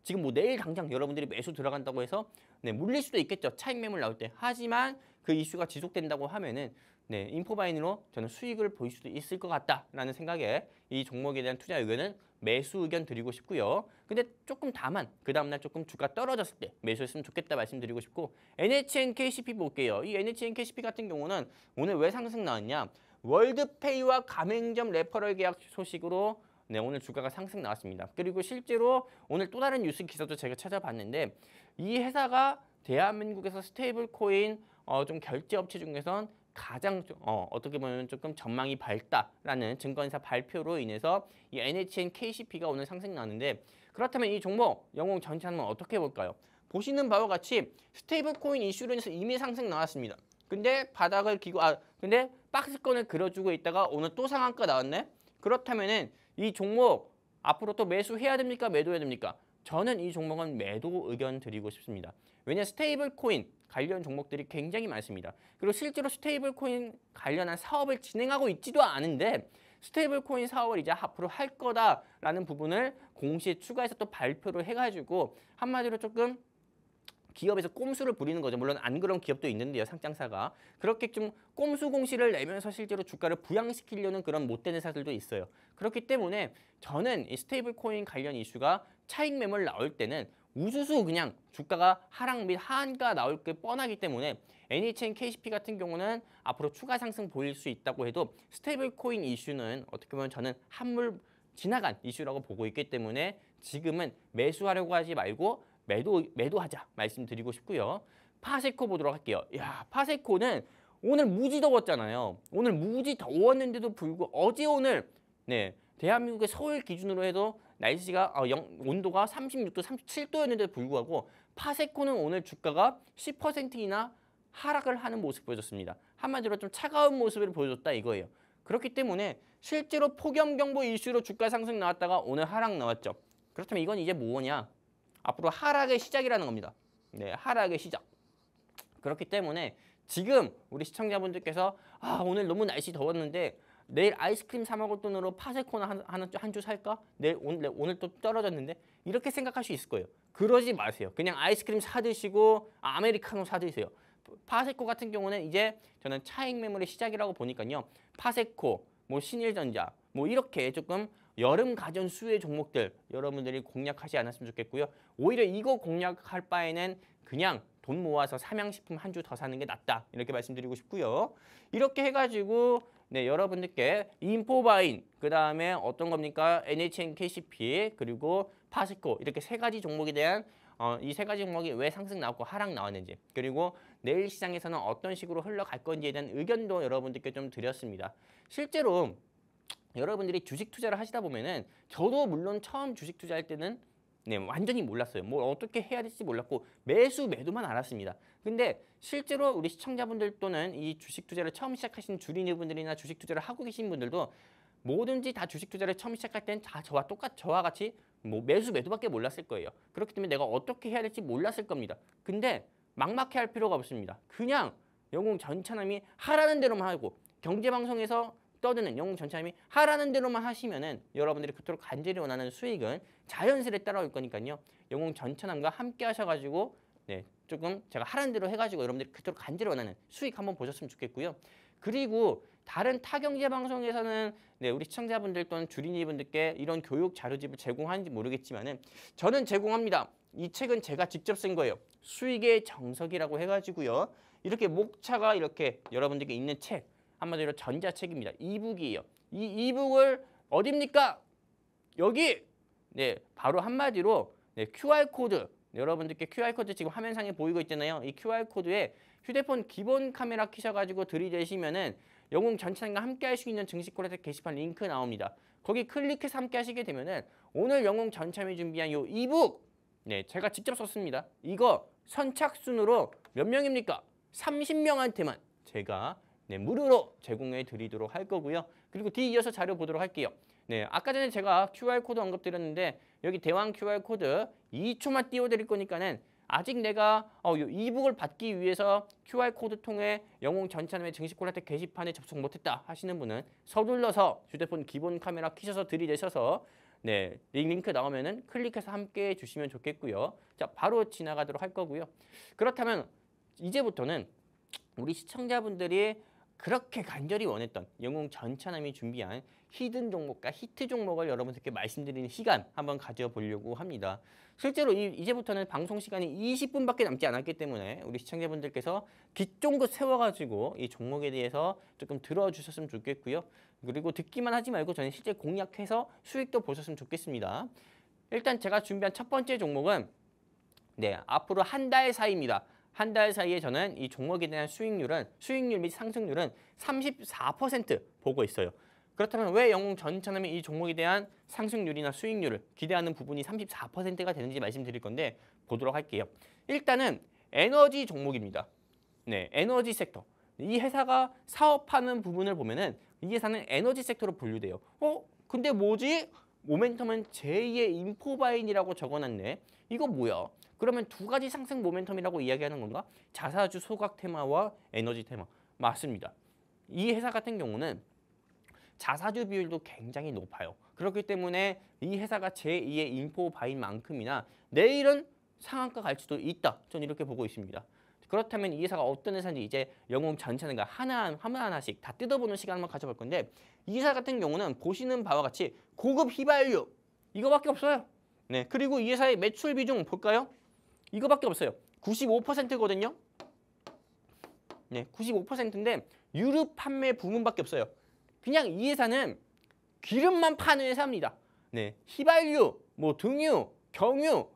지금 뭐 내일 당장 여러분들이 매수 들어간다고 해서 네, 물릴 수도 있겠죠. 차익 매물 나올 때. 하지만 그 이슈가 지속된다고 하면은 네, 인포바인으로 저는 수익을 보일 수도 있을 것 같다라는 생각에 이 종목에 대한 투자 의견은 매수 의견 드리고 싶고요. 근데 조금 다만 그 다음날 조금 주가 떨어졌을 때 매수했으면 좋겠다 말씀드리고 싶고 NHN KCP 볼게요. 이 NHN KCP 같은 경우는 오늘 왜 상승 나왔냐? 월드페이와 가맹점 레퍼럴 계약 소식으로 네, 오늘 주가가 상승 나왔습니다. 그리고 실제로 오늘 또 다른 뉴스 기사도 제가 찾아봤는데 이 회사가 대한민국에서 스테이블 코인 좀 결제 업체 중에선 가장 어떻게 보면 조금 전망이 밝다라는 증권사 발표로 인해서 이 NHN KCP가 오늘 상승 나는데 그렇다면 이 종목 영웅 전체 한번 어떻게 볼까요? 보시는 바와 같이 스테이블 코인 이슈로 인해서 이미 상승 나왔습니다. 근데 바닥을 기고 근데 박스권을 그려주고 있다가 오늘 또 상한가 나왔네. 그렇다면은 이 종목 앞으로 또 매수해야 됩니까? 매도해야 됩니까? 저는 이 종목은 매도 의견 드리고 싶습니다. 왜냐 스테이블 코인 관련 종목들이 굉장히 많습니다. 그리고 실제로 스테이블 코인 관련한 사업을 진행하고 있지도 않은데 스테이블 코인 사업을 이제 앞으로 할 거다라는 부분을 공시에 추가해서 또 발표를 해가지고 한마디로 조금 기업에서 꼼수를 부리는 거죠. 물론 안 그런 기업도 있는데요. 상장사가. 그렇게 좀 꼼수 공시를 내면서 실제로 주가를 부양시키려는 그런 못된 회사들도 있어요. 그렇기 때문에 저는 이 스테이블 코인 관련 이슈가 차익 매물 나올 때는 우수수 그냥 주가가 하락 및 하한가 나올 게 뻔하기 때문에 NHN KCP 같은 경우는 앞으로 추가 상승 보일 수 있다고 해도 스테이블 코인 이슈는 어떻게 보면 저는 한물 지나간 이슈라고 보고 있기 때문에 지금은 매수하려고 하지 말고 매도하자 말씀드리고 싶고요. 파세코 보도록 할게요. 야, 파세코는 오늘 무지 더웠잖아요. 오늘 무지 더웠는데도 불구하고 어제 오늘 네, 대한민국의 서울 기준으로 해도 날씨가 온도가 36도, 37도였는데도 불구하고 파세코는 오늘 주가가 10%이나 하락을 하는 모습 보여줬습니다. 한마디로 좀 차가운 모습을 보여줬다 이거예요. 그렇기 때문에 실제로 폭염경보 이슈로 주가 상승 나왔다가 오늘 하락 나왔죠. 그렇다면 이건 이제 뭐냐? 앞으로 하락의 시작이라는 겁니다. 네, 하락의 시작. 그렇기 때문에 지금 우리 시청자분들께서 오늘 너무 날씨 더웠는데 내일 아이스크림 사 먹을 돈으로 파세코나 한 주 살까? 오늘 또 떨어졌는데 이렇게 생각할 수 있을 거예요. 그러지 마세요. 그냥 아이스크림 사 드시고 아메리카노 사 드세요. 파세코 같은 경우는 이제 저는 차익 매물의 시작이라고 보니까요. 파세코, 뭐 신일전자, 뭐 이렇게 조금 여름 가전 수혜 종목들 여러분들이 공략하지 않았으면 좋겠고요. 오히려 이거 공략할 바에는 그냥 돈 모아서 삼양식품 한 주 더 사는 게 낫다. 이렇게 말씀드리고 싶고요. 이렇게 해가지고 네, 여러분들께 인포바인, 그 다음에 어떤 겁니까? NHN KCP, 그리고 파세코 이렇게 세 가지 종목에 대한 이 세 가지 종목이 왜 상승 나왔고 하락 나왔는지, 그리고 내일 시장에서는 어떤 식으로 흘러갈 건지에 대한 의견도 여러분들께 좀 드렸습니다. 실제로 여러분들이 주식 투자를 하시다 보면은 저도 물론 처음 주식 투자할 때는 네, 완전히 몰랐어요. 뭘 어떻게 해야 될지 몰랐고 매도만 알았습니다. 근데 실제로 우리 시청자분들 또는 이 주식 투자를 처음 시작하신 주린이분들이나 주식 투자를 하고 계신 분들도 뭐든지 다 주식 투자를 처음 시작할 때는 다 저와 같이 뭐 매도밖에 몰랐을 거예요. 그렇기 때문에 내가 어떻게 해야 될지 몰랐을 겁니다. 근데 막막해 할 필요가 없습니다. 그냥 영웅 전차남이 하라는 대로만 하고 경제방송에서 떠드는 영웅 전차님이 하라는 대로만 하시면은 여러분들이 그토록 간절히 원하는 수익은 자연스레 따라올 거니까요. 영웅 전차남과 함께 하셔가지고 네, 조금 제가 하라는 대로 해가지고 여러분들이 그토록 간절히 원하는 수익 한번 보셨으면 좋겠고요. 그리고 다른 타경제 방송에서는 네, 우리 시청자분들 또는 주린이분들께 이런 교육 자료집을 제공하는지 모르겠지만은 저는 제공합니다. 이 책은 제가 직접 쓴 거예요. 수익의 정석이라고 해가지고요. 이렇게 목차가 이렇게 여러분들께 있는 책, 한마디로 전자책입니다. 이북이에요. 이 이북을 어딥니까? 여기! 네, 바로 한마디로 네, QR코드. 여러분들께 QR코드 지금 화면상에 보이고 있잖아요. 이 QR코드에 휴대폰 기본 카메라 키셔가지고 들이대시면은 영웅 전체과 함께 할 수 있는 증시 콜렉트 게시판 링크 나옵니다. 거기 클릭해서 함께 하시게 되면은 오늘 영웅 전참이 준비한 요 이북 네, 제가 직접 썼습니다. 이거 선착순으로 몇 명입니까? 30명한테만 제가 네, 무료로 제공해 드리도록 할 거고요. 그리고 뒤이어서 자료 보도록 할게요. 네, 아까 전에 제가 QR코드 언급드렸는데 여기 대왕 QR코드 2초만 띄워드릴 거니까는 아직 내가 이북을 받기 위해서 QR코드 통해 영웅 전차남의 증시 콜렉트 게시판에 접속 못했다 하시는 분은 서둘러서 휴대폰 기본 카메라 켜셔서 들이대셔서 네, 링크 나오면은 클릭해서 함께 해주시면 좋겠고요. 자, 바로 지나가도록 할 거고요. 그렇다면 이제부터는 우리 시청자분들이 그렇게 간절히 원했던 영웅 전차남이 준비한 히든 종목과 히트 종목을 여러분들께 말씀드리는 시간 한번 가져보려고 합니다. 실제로 이제부터는 방송 시간이 20분밖에 남지 않았기 때문에 우리 시청자분들께서 기쫑긋 세워가지고 이 종목에 대해서 조금 들어주셨으면 좋겠고요. 그리고 듣기만 하지 말고 저는 실제 공략해서 수익도 보셨으면 좋겠습니다. 일단 제가 준비한 첫 번째 종목은 네, 앞으로 한 달 사이입니다. 한 달 사이에 저는 이 종목에 대한 수익률 및 상승률은 34% 보고 있어요. 그렇다면 왜 영웅 전차남이 이 종목에 대한 상승률이나 수익률을 기대하는 부분이 34%가 되는지 말씀드릴 건데 보도록 할게요. 일단은 에너지 종목입니다. 네, 에너지 섹터. 이 회사가 사업하는 부분을 보면은 이 회사는 에너지 섹터로 분류돼요. 근데 뭐지? 모멘텀은 제2의 인포바인이라고 적어놨네. 이거 뭐야? 그러면 두 가지 상승 모멘텀이라고 이야기하는 건가? 자사주 소각 테마와 에너지 테마. 맞습니다. 이 회사 같은 경우는 자사주 비율도 굉장히 높아요. 그렇기 때문에 이 회사가 제2의 인포바인만큼이나 내일은 상한가 갈 수도 있다. 저는 이렇게 보고 있습니다. 그렇다면 이 회사가 어떤 회사인지 이제 영웅 전체가 하나하나씩 다 뜯어보는 시간 한번 가져볼 건데 이 회사 같은 경우는 보시는 바와 같이 고급 휘발유 이거밖에 없어요. 네, 그리고 이 회사의 매출 비중 볼까요? 이거밖에 없어요. 95%거든요. 네, 95%인데 유류 판매 부문밖에 없어요. 그냥 이 회사는 기름만 파는 회사입니다. 네, 휘발유, 뭐 등유, 경유,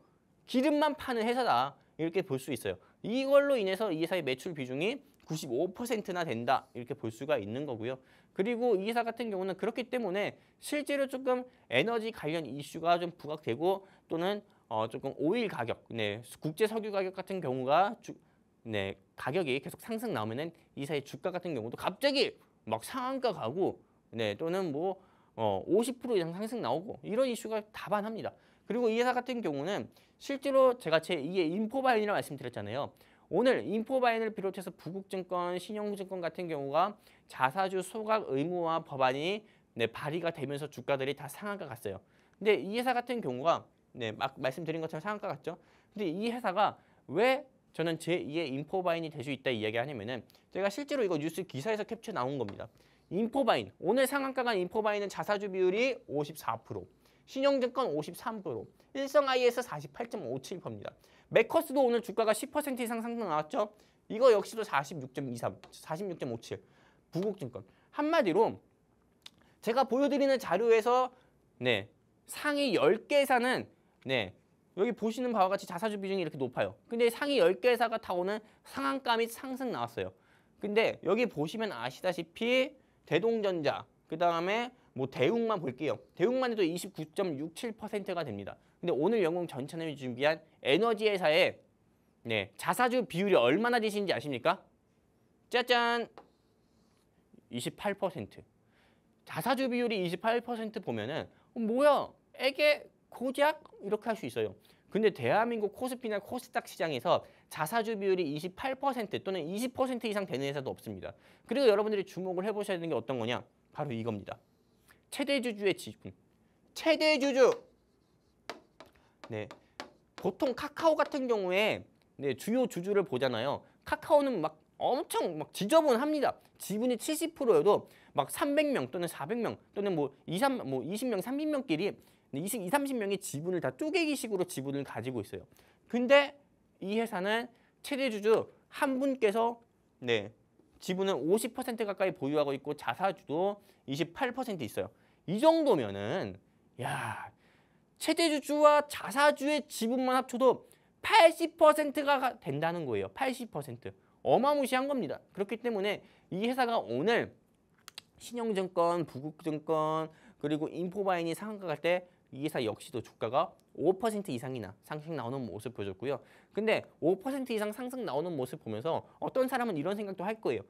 기름만 파는 회사다. 이렇게 볼 수 있어요. 이걸로 인해서 이 회사의 매출 비중이 95%나 된다. 이렇게 볼 수가 있는 거고요. 그리고 이 회사 같은 경우는 그렇기 때문에 실제로 조금 에너지 관련 이슈가 좀 부각되고 또는 조금 오일 가격, 네, 국제 석유 가격 같은 경우가 네, 가격이 계속 상승 나오면은 이 회사의 주가 같은 경우도 갑자기 막 상한가 가고 네, 또는 뭐 50% 이상 상승 나오고 이런 이슈가 다반합니다. 그리고 이 회사 같은 경우는 실제로 제가 제2의 인포바인이라고 말씀드렸잖아요. 오늘 인포바인을 비롯해서 부국증권, 신용증권 같은 경우가 자사주 소각 의무화 법안이 네, 발의가 되면서 주가들이 다 상한가 갔어요. 근데 이 회사 같은 경우가 네, 막 말씀드린 것처럼 상한가 갔죠. 근데 이 회사가 왜 저는 제2의 인포바인이 될 수 있다 이야기하냐면은 제가 실제로 이거 뉴스 기사에서 캡처 나온 겁니다. 인포바인, 오늘 상한가 간 인포바인은 자사주 비율이 54%, 신용증권 53%, 일성IS 48.57%입니다. 메커스도 오늘 주가가 10% 이상 상승 나왔죠. 이거 역시도 46.23, 46.57, 부국증권. 한마디로 제가 보여드리는 자료에서 네, 상위 10개사는 네, 여기 보시는 바와 같이 자사주 비중이 이렇게 높아요. 근데 상위 10개사가 다 오는 상한가 및 상승 나왔어요. 근데 여기 보시면 아시다시피 대동전자, 그 다음에 뭐 대웅만 볼게요. 대웅만 해도 29.67%가 됩니다. 근데 오늘 영웅 전차남이 준비한 에너지 회사의 네, 자사주 비율이 얼마나 되시는지 아십니까? 짜잔! 28%. 자사주 비율이 28% 보면은 뭐야? 에게 고작 이렇게 할 수 있어요. 근데 대한민국 코스피나 코스닥 시장에서 자사주 비율이 28% 또는 20% 이상 되는 회사도 없습니다. 그리고 여러분들이 주목을 해보셔야 되는 게 어떤 거냐? 바로 이겁니다. 최대주주의 지분. 최대주주. 네, 보통 카카오 같은 경우에 네, 주요 주주를 보잖아요. 카카오는 막 엄청 막 지저분합니다. 지분이 70%여도 막 300명 또는 400명 또는 뭐 20명, 30명끼리 20, 30명의 지분을 다 쪼개기식으로 지분을 가지고 있어요. 근데 이 회사는 최대주주 한 분께서 지분을 50% 가까이 보유하고 있고 자사주도 28% 있어요. 이 정도면은 최대주주와 자사주의 지분만 합쳐도 80%가 된다는 거예요. 80%. 어마무시한 겁니다. 그렇기 때문에 이 회사가 오늘 신영증권, 부국증권 그리고 인포바인이 상한가 갈 때 이 회사 역시도 주가가 5% 이상이나 상승 나오는 모습 보여줬고요. 근데 5% 이상 상승 나오는 모습 보면서 어떤 사람은 이런 생각도 할 거예요.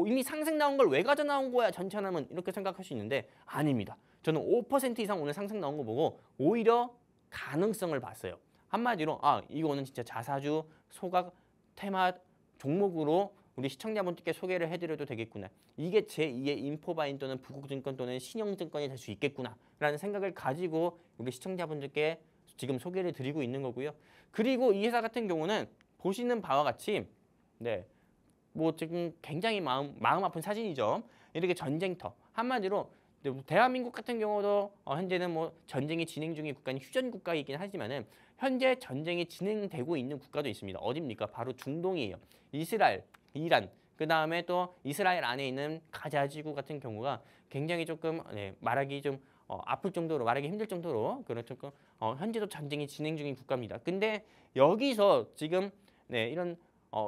이미 상승 나온 걸 왜 가져 나온 거야 전체하면 이렇게 생각할 수 있는데 아닙니다. 저는 5% 이상 오늘 상승 나온 거 보고 오히려 가능성을 봤어요. 한마디로 이거는 진짜 자사주 소각 테마 종목으로 우리 시청자분들께 소개를 해드려도 되겠구나. 이게 제2의 인포바인 또는 부국증권 또는 신영증권이 될 수 있겠구나 라는 생각을 가지고 우리 시청자분들께 지금 소개를 드리고 있는 거고요. 그리고 이 회사 같은 경우는 보시는 바와 같이 뭐 지금 굉장히 마음 아픈 사진이죠. 이렇게 전쟁터. 한마디로 대한민국 같은 경우도 현재는 뭐 전쟁이 진행 중인 국가는 휴전 국가이긴 하지만은 현재 전쟁이 진행되고 있는 국가도 있습니다. 어디입니까? 바로 중동이에요. 이스라엘, 이란, 그 다음에 또 이스라엘 안에 있는 가자지구 같은 경우가 굉장히 조금 말하기 좀 아플 정도로 말하기 힘들 정도로 그런 조금 현재도 전쟁이 진행 중인 국가입니다. 근데 여기서 지금 이런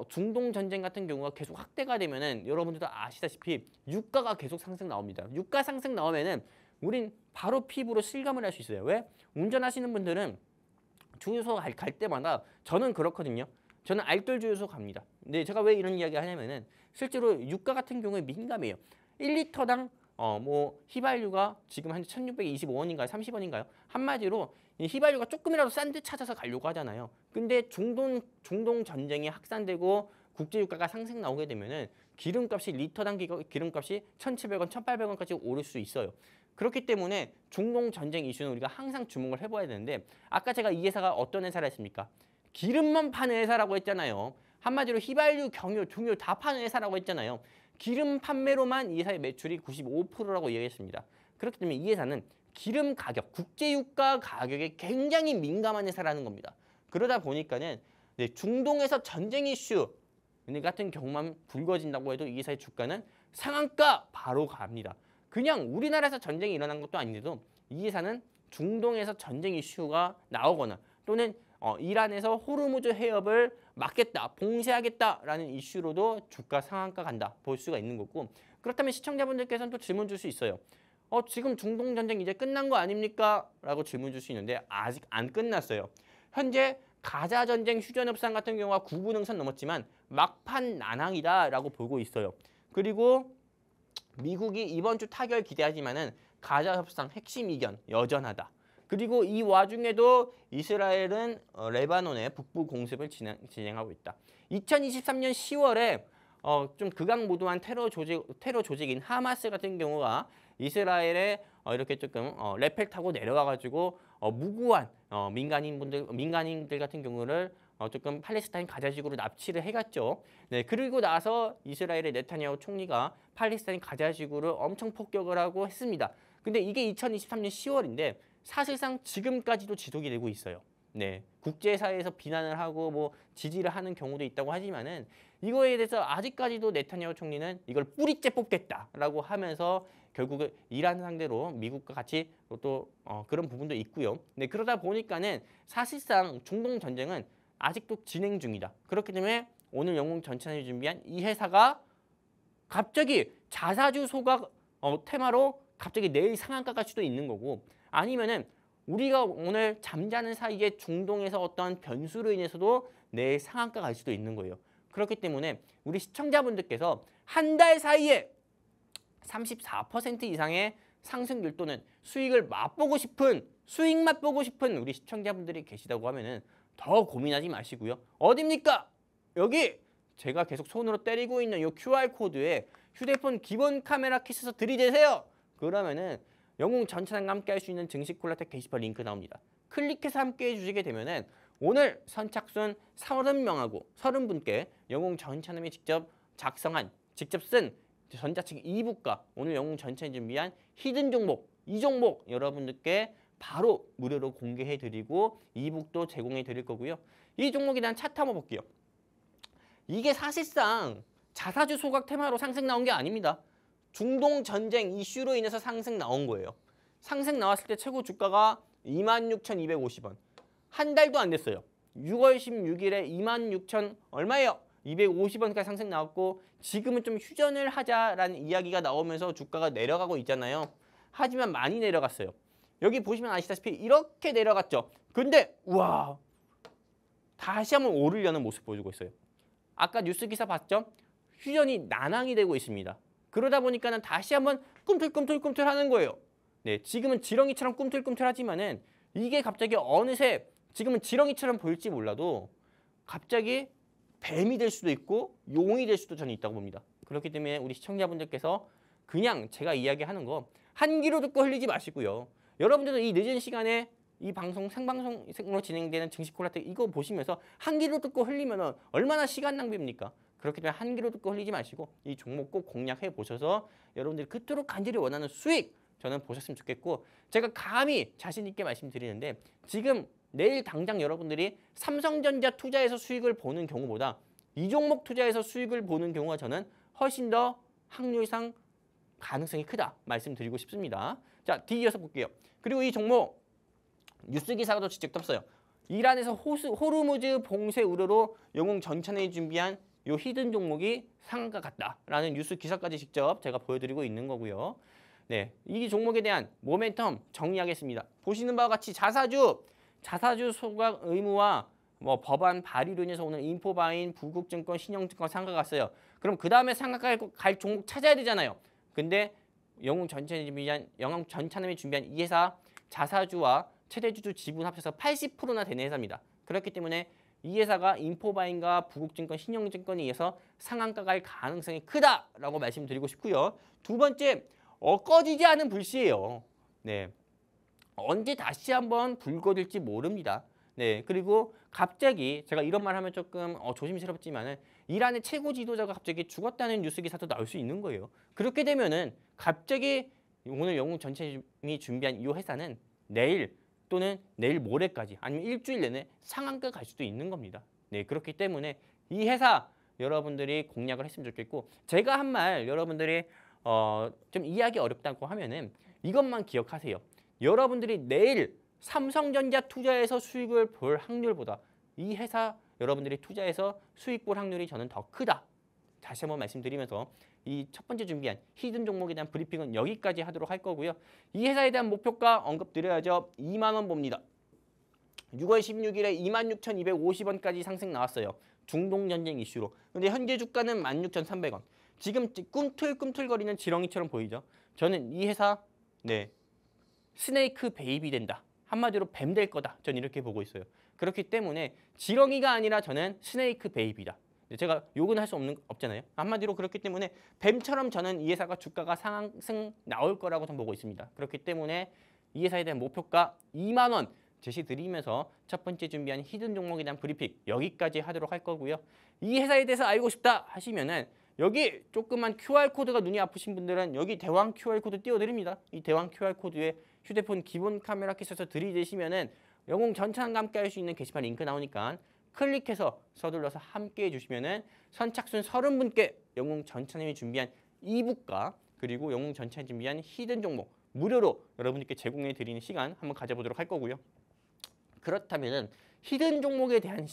중동 전쟁 같은 경우가 계속 확대가 되면은 여러분들도 아시다시피 유가가 계속 상승 나옵니다. 유가 상승 나오면은 우린 바로 피부로 실감을 할 수 있어요. 왜? 운전하시는 분들은 주유소 갈 때마다 저는 그렇거든요. 저는 알뜰 주유소 갑니다. 근데 제가 왜 이런 이야기 하냐면은 실제로 유가 같은 경우에 민감해요. 1리터당 뭐 휘발유가 지금 한 1,625원인가요? 30원인가요? 한마디로 이 휘발유가 조금이라도 싼 데 찾아서 가려고 하잖아요. 근데 중동 전쟁이 확산되고 국제 유가가 상승 나오게 되면은 기름값이 리터당 기름값이 1,700원, 1,800원까지 오를 수 있어요. 그렇기 때문에 중동 전쟁 이슈는 우리가 항상 주목을 해봐야 되는데 아까 제가 이 회사가 어떤 회사라 했습니까? 기름만 파는 회사라고 했잖아요. 한마디로 휘발유, 경유, 종유 다 파는 회사라고 했잖아요. 기름 판매로만 이 회사의 매출이 95%라고 얘기했습니다. 그렇기 때문에 이 회사는 기름 가격, 국제유가 가격에 굉장히 민감한 회사라는 겁니다. 그러다 보니까는 중동에서 전쟁 이슈 같은 경우만 불거진다고 해도 이 회사의 주가는 상한가 바로 갑니다. 그냥 우리나라에서 전쟁이 일어난 것도 아닌데도 이 회사는 중동에서 전쟁 이슈가 나오거나 또는 이란에서 호르무즈 해협을 막겠다, 봉쇄하겠다라는 이슈로도 주가 상한가 간다 볼 수가 있는 거고 그렇다면 시청자분들께서는 또 질문 줄 수 있어요. 지금 중동 전쟁 이제 끝난 거 아닙니까? 라고 질문 줄 수 있는데 아직 안 끝났어요. 현재 가자 전쟁 휴전 협상 같은 경우가 9분응선 넘었지만 막판 난항이다라고 보고 있어요. 그리고 미국이 이번 주 타결 기대하지만은 가자 협상 핵심 이견 여전하다. 그리고 이 와중에도 이스라엘은 레바논의 북부 공습을 진행하고 있다. 2023년 10월에 좀 극악무도한 테러 조직인 하마스 같은 경우가 이스라엘에 이렇게 조금 레펠 타고 내려와가지고 무고한 민간인들 같은 경우를 조금 팔레스타인 가자지구로 납치를 해갔죠. 그리고 나서 이스라엘의 네타냐후 총리가 팔레스타인 가자지구를 엄청 폭격을 하고 했습니다. 근데 이게 2023년 10월인데 사실상 지금까지도 지속이 되고 있어요. 국제사회에서 비난을 하고 뭐 지지를 하는 경우도 있다고 하지만은 이거에 대해서 아직까지도 네타냐후 총리는 이걸 뿌리째 뽑겠다라고 하면서 결국은 이란 상대로 미국과 같이 또 그런 부분도 있고요. 그러다 보니까는 사실상 중동 전쟁은 아직도 진행 중이다. 그렇기 때문에 오늘 영웅 전찬이 준비한 이 회사가 갑자기 자사주 소각 테마로 갑자기 내일 상한가 갈 수도 있는 거고 아니면은 우리가 오늘 잠자는 사이에 중동에서 어떤 변수로 인해서도 내일 상한가 갈 수도 있는 거예요. 그렇기 때문에 우리 시청자분들께서 한 달 사이에 34% 이상의 상승률 또는 수익 맛보고 싶은 우리 시청자분들이 계시다고 하면은 더 고민하지 마시고요. 어딥니까? 여기 제가 계속 손으로 때리고 있는 이 QR코드에 휴대폰 기본 카메라 키스에서 들이대세요. 그러면은 영웅 전차장과 함께 할 수 있는 증식 콜라텍 게시판 링크 나옵니다. 클릭해서 함께 해주시게 되면은 오늘 선착순 30명하고 30분께 영웅 전차남이 직접 작성한 직접 쓴 전자책 2부가 오늘 영웅 전체에 준비한 히든 종목 이 종목 여러분들께 바로 무료로 공개해드리고 이북도 제공해드릴 거고요. 이 종목에 대한 차트 한번 볼게요. 이게 사실상 자사주 소각 테마로 상승 나온 게 아닙니다. 중동 전쟁 이슈로 인해서 상승 나온 거예요. 상승 나왔을 때 최고 주가가 26,250원. 한 달도 안 됐어요. 6월 16일에 26,000 얼마예요? 250원까지 상승 나왔고 지금은 좀 휴전을 하자라는 이야기가 나오면서 주가가 내려가고 있잖아요. 하지만 많이 내려갔어요. 여기 보시면 아시다시피 이렇게 내려갔죠. 근데 우와 다시 한번 오르려는 모습 보여주고 있어요. 아까 뉴스 기사 봤죠? 휴전이 난항이 되고 있습니다. 그러다 보니까는 다시 한번 꿈틀꿈틀 하는 거예요. 네, 지금은 지렁이처럼 꿈틀꿈틀하지만은 이게 갑자기 어느새 지금은 지렁이처럼 보일지 몰라도 갑자기 뱀이 될 수도 있고 용이 될 수도 저는 있다고 봅니다. 그렇기 때문에 우리 시청자분들께서 그냥 제가 이야기하는 거 한 귀로 듣고 흘리지 마시고요. 여러분들도 이 늦은 시간에 이 방송 생방송으로 진행되는 증시 콜라텍 이거 보시면서 한 귀로 듣고 흘리면 얼마나 시간 낭비입니까? 그렇기 때문에 한 귀로 듣고 흘리지 마시고 이 종목 꼭 공략해 보셔서 여러분들이 그토록 간절히 원하는 수익 저는 보셨으면 좋겠고 제가 감히 자신 있게 말씀드리는데 지금 내일 당장 여러분들이 삼성전자 투자해서 수익을 보는 경우보다 이 종목 투자해서 수익을 보는 경우가 저는 훨씬 더 확률상 가능성이 크다 말씀드리고 싶습니다. 자, 뒤이어서 볼게요. 그리고 이 종목 뉴스 기사도 직접 떴어요. 이란에서 호르무즈 봉쇄 우려로 영웅 전천에 준비한 요 히든 종목이 상한가 같다라는 뉴스 기사까지 직접 제가 보여드리고 있는 거고요. 네, 이 종목에 대한 모멘텀 정리하겠습니다. 보시는 바와 같이 자사주 소각 의무와 법안 발의로 인해서 오늘 인포바인, 부국증권, 신영증권 상가 갔어요. 그럼 그 다음에 상가 갈 종목 찾아야 되잖아요. 근데 영웅 전천에 준비한 이 회사 자사주와 최대주주 지분 합쳐서 80%나 되는 회사입니다. 그렇기 때문에 이 회사가 인포바인과 부국증권, 신영증권에 의해서 상한가 갈 가능성이 크다라고 말씀드리고 싶고요. 두 번째, 꺼지지 않은 불씨예요. 네, 언제 다시 한번 불 꺼질지 모릅니다. 네, 그리고 갑자기 제가 이런 말 하면 조금 조심스럽지만은 이란의 최고 지도자가 갑자기 죽었다는 뉴스 기사도 나올 수 있는 거예요. 그렇게 되면은 갑자기 오늘 영웅 전체이 준비한 이 회사는 내일 또는 내일 모레까지 아니면 일주일 내내 상한가 갈 수도 있는 겁니다. 네, 그렇기 때문에 이 회사 여러분들이 공략을 했으면 좋겠고 제가 한 말 여러분들이 좀 이해하기 어렵다고 하면은 이것만 기억하세요. 여러분들이 내일 삼성전자 투자해서 수익을 볼 확률보다 이 회사 여러분들이 투자해서 수익 볼 확률이 저는 더 크다. 다시 한번 말씀드리면서 이 첫 번째 준비한 히든 종목에 대한 브리핑은 여기까지 하도록 할 거고요. 이 회사에 대한 목표가 언급드려야죠. 2만 원 봅니다. 6월 16일에 26,250원까지 상승 나왔어요. 중동 전쟁 이슈로. 근데 현재 주가는 16,300원. 지금 꿈틀꿈틀거리는 지렁이처럼 보이죠. 저는 이 회사 스네이크 베이비 된다. 한마디로 뱀 될 거다. 저는 이렇게 보고 있어요. 그렇기 때문에 지렁이가 아니라 저는 스네이크 베이비다. 제가 욕은 할 수 없잖아요. 한마디로 그렇기 때문에 뱀처럼 저는 이 회사가 주가가 상승 나올 거라고 저는 보고 있습니다. 그렇기 때문에 이 회사에 대한 목표가 2만 원 제시드리면서 첫 번째 준비한 히든 종목에 대한 브리핑 여기까지 하도록 할 거고요. 이 회사에 대해서 알고 싶다 하시면은 여기 조그만 QR코드가 눈이 아프신 분들은 여기 대왕 QR코드 띄워드립니다. 이 대왕 QR코드에 휴대폰 기본 카메라 켜셔서 들이대시면은 영웅 전천과 함께 할 수 있는 게시판 링크 나오니까 클릭해서 서둘러서 함께 해주시면은 선착순 30분께 영웅 전천이 준비한 이북과 그리고 영웅 전천이 준비한 히든 종목 무료로 여러분들께 제공해 드리는 시간 한번 가져보도록 할 거고요. 그렇다면은 히든 종목에 대한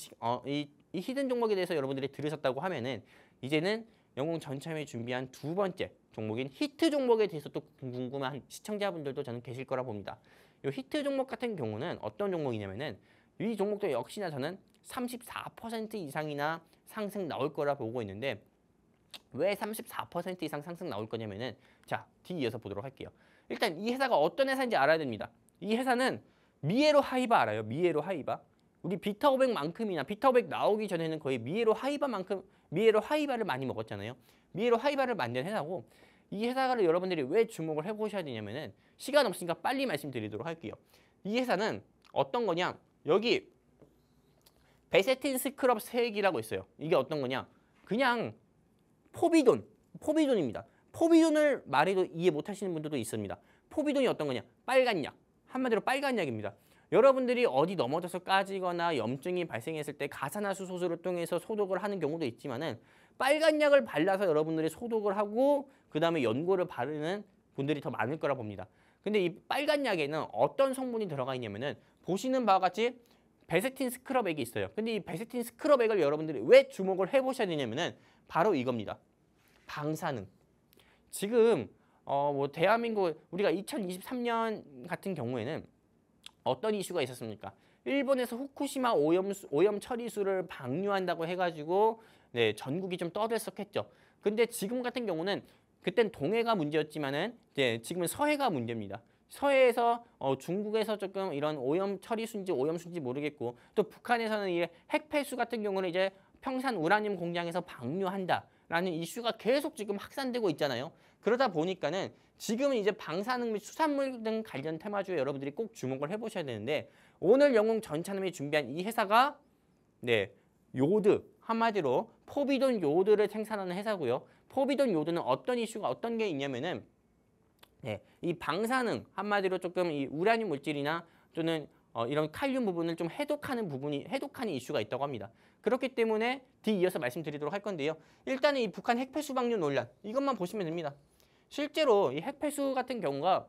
이 히든 종목에 대해서 여러분들이 들으셨다고 하면은 이제는 영웅 전참에 준비한 두 번째 종목인 히트 종목에 대해서 또 궁금한 시청자분들도 저는 계실 거라 봅니다. 이 히트 종목 같은 경우는 어떤 종목이냐면은 이 종목도 역시나 저는 34% 이상이나 상승 나올 거라 보고 있는데 왜 34% 이상 상승 나올 거냐면은 자, 뒤이어서 보도록 할게요. 일단 이 회사가 어떤 회사인지 알아야 됩니다. 이 회사는 미에로 하이바 알아요? 미에로 하이바. 우리 비타500만큼이나 비타500 나오기 전에는 거의 미에로 하이바를 많이 먹었잖아요. 미에로 하이바를 만든 회사고 이 회사를 여러분들이 왜 주목을 해보셔야 되냐면은 시간 없으니까 빨리 말씀드리도록 할게요. 이 회사는 어떤 거냐? 여기 베세틴 스크럽 세액이라고 있어요. 이게 어떤 거냐? 그냥 포비돈입니다. 포비돈을 말해도 이해 못하시는 분들도 있습니다. 포비돈이 어떤 거냐? 빨간 약. 한마디로 빨간 약입니다. 여러분들이 어디 넘어져서 까지거나 염증이 발생했을 때 가산화수 소수를 통해서 소독을 하는 경우도 있지만은 빨간 약을 발라서 여러분들이 소독을 하고 그 다음에 연고를 바르는 분들이 더 많을 거라 봅니다. 근데 이 빨간 약에는 어떤 성분이 들어가 있냐면은 보시는 바와 같이 베세틴 스크럽액이 있어요. 근데 이 베세틴 스크럽액을 여러분들이 왜 주목을 해보셔야 되냐면은 바로 이겁니다. 방사능. 지금 뭐 대한민국 우리가 2023년 같은 경우에는 어떤 이슈가 있었습니까? 일본에서 후쿠시마 오염 처리수를 방류한다고 해가지고 네, 전국이 좀 떠들썩했죠. 근데 지금 같은 경우는 그땐 동해가 문제였지만은 이제 지금은 서해가 문제입니다. 서해에서 중국에서 조금 이런 오염 처리수인지 오염수인지 모르겠고 또 북한에서는 이 핵폐수 같은 경우는 이제 평산 우라늄 공장에서 방류한다라는 이슈가 계속 지금 확산되고 있잖아요. 그러다 보니까는 지금은 이제 방사능 및 수산물 등 관련 테마주에 여러분들이 꼭 주목을 해보셔야 되는데 오늘 영웅 전차남이 준비한 이 회사가 네 요드 한마디로 포비돈 요드를 생산하는 회사고요. 포비돈 요드는 어떤 이슈가 어떤 게 있냐면은 네, 이 방사능 한마디로 조금 이 우라늄 물질이나 또는 이런 칼륨 부분을 좀 해독하는 이슈가 있다고 합니다. 그렇기 때문에 뒤이어서 말씀드리도록 할 건데요. 일단은 이 북한 핵폐수 방류 논란 이것만 보시면 됩니다. 실제로 이 핵폐수 같은 경우가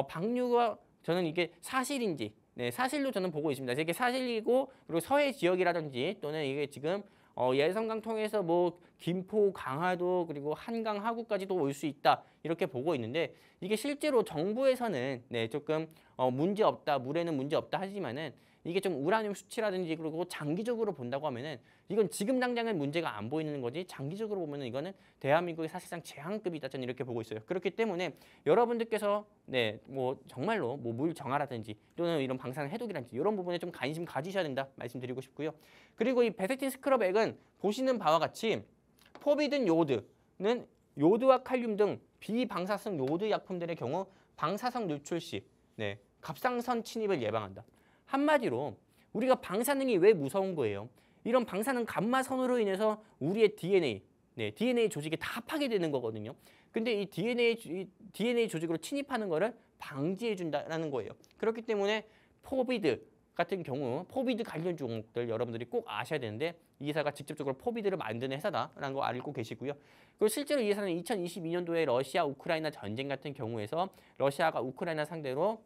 방류가 저는 이게 사실인지 네, 사실로 저는 보고 있습니다. 이게 사실이고 그리고 서해 지역이라든지 또는 이게 지금 예성강 통해서 뭐 김포, 강화도 그리고 한강 하구까지도 올 수 있다 이렇게 보고 있는데 이게 실제로 정부에서는 네, 조금 문제 없다 물에는 문제 없다 하지만은 이게 좀 우라늄 수치라든지 그리고 장기적으로 본다고 하면은 이건 지금 당장은 문제가 안 보이는 거지 장기적으로 보면은 이거는 대한민국의 사실상 재앙급이다 저는 이렇게 보고 있어요. 그렇기 때문에 여러분들께서 네, 뭐 정말로 뭐 물 정화라든지 또는 이런 방사능 해독이라든지 이런 부분에 좀 관심 가지셔야 된다 말씀드리고 싶고요. 그리고 이 베세틴 스크럽액은 보시는 바와 같이 포비든 요드는 요드와 칼륨 등 비방사성 요드 약품들의 경우 방사성 노출 시 네, 갑상선 침입을 예방한다. 한마디로 우리가 방사능이 왜 무서운 거예요? 이런 방사능 감마선으로 인해서 우리의 DNA, 네, DNA 조직이 다 파괴되는 거거든요. 근데 이 DNA 조직으로 침입하는 거를 방지해 준다라는 거예요. 그렇기 때문에 포비드 같은 경우 포비드 관련 종목들 여러분들이 꼭 아셔야 되는데 이 회사가 직접적으로 포비드를 만드는 회사다라는 거 알고 계시고요. 그리고 실제로 이 회사는 2022년도에 러시아 우크라이나 전쟁 같은 경우에서 러시아가 우크라이나 상대로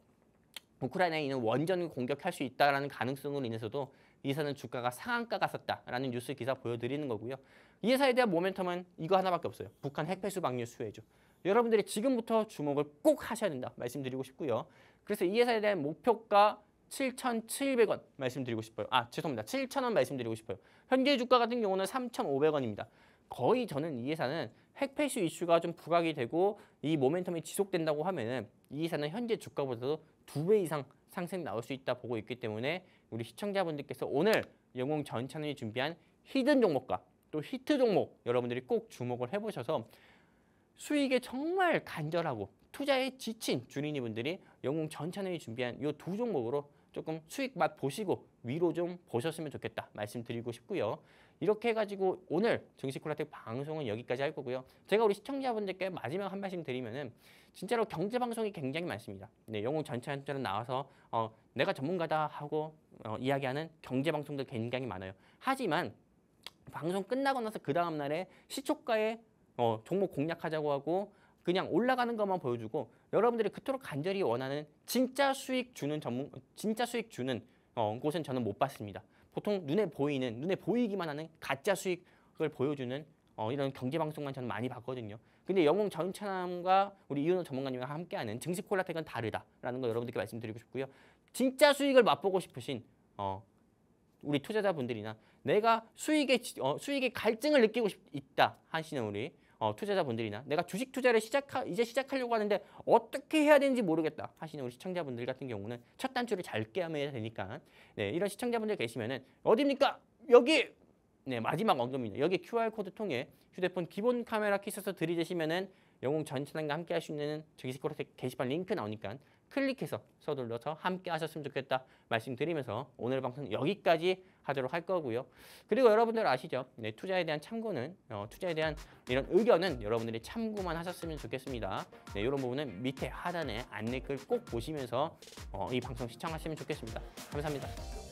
우크라이나에 있는 원전을 공격할 수 있다는 가능성으로 인해서도 이 회사는 주가가 상한가 갔었다라는 뉴스 기사 보여드리는 거고요. 이 회사에 대한 모멘텀은 이거 하나밖에 없어요. 북한 핵폐수 방류 수혜죠. 여러분들이 지금부터 주목을 꼭 하셔야 된다 말씀드리고 싶고요. 그래서 이 회사에 대한 목표가 7,700원 말씀드리고 싶어요. 죄송합니다. 7,000원 말씀드리고 싶어요. 현재 주가 같은 경우는 3,500원입니다. 거의 저는 이 회사는 핵폐수 이슈가 좀 부각이 되고 이 모멘텀이 지속된다고 하면은 이 회사는 현재 주가보다도 2배 이상 상승 나올 수 있다 보고 있기 때문에 우리 시청자분들께서 오늘 영웅 전차남이 준비한 히든 종목과 또 히트 종목 여러분들이 꼭 주목을 해보셔서 수익에 정말 간절하고 투자에 지친 주린이분들이 영웅 전차남이 준비한 이 두 종목으로 조금 수익 맛 보시고 위로 좀 보셨으면 좋겠다 말씀드리고 싶고요. 이렇게 해가지고 오늘 증시콜라텍 방송은 여기까지 할 거고요. 제가 우리 시청자분들께 마지막 한 말씀 드리면은 진짜로 경제 방송이 굉장히 많습니다. 네, 영웅 전차남처럼 나와서 내가 전문가다 하고 이야기하는 경제 방송들 굉장히 많아요. 하지만 방송 끝나고 나서 그 다음 날에 시초가에 종목 공략하자고 하고 그냥 올라가는 것만 보여주고 여러분들이 그토록 간절히 원하는 진짜 수익 주는 곳은 저는 못 봤습니다. 보통 눈에 보이기만 하는 가짜 수익을 보여주는 이런 경제 방송만 저는 많이 봤거든요. 근데 영웅 전차남과 우리 이윤호 전문가님과 함께하는 증시콜라텍은 다르다라는 거 여러분들께 말씀드리고 싶고요. 진짜 수익을 맛보고 싶으신 우리 투자자분들이나 내가 수익의 갈증을 느끼고 있다 하시는 우리 투자자분들이나 내가 주식 투자를 이제 시작하려고 하는데 어떻게 해야 되는지 모르겠다 하시는 우리 시청자분들 같은 경우는 첫 단추를 잘 꿰매야 되니까 네, 이런 시청자분들 계시면은 어디입니까? 여기 네, 마지막 언급입니다. 여기 QR코드 통해 휴대폰 기본 카메라 키 써서 들이대시면은 영웅 전차남과 함께 할 수 있는 증시콜라텍 게시판 링크 나오니까 클릭해서 서둘러서 함께 하셨으면 좋겠다 말씀드리면서 오늘 방송 여기까지 하도록 할 거고요. 그리고 여러분들 아시죠? 네, 투자에 대한 참고는 투자에 대한 이런 의견은 여러분들이 참고만 하셨으면 좋겠습니다. 네, 이런 부분은 밑에 하단에 안내글 꼭 보시면서 이 방송 시청하시면 좋겠습니다. 감사합니다.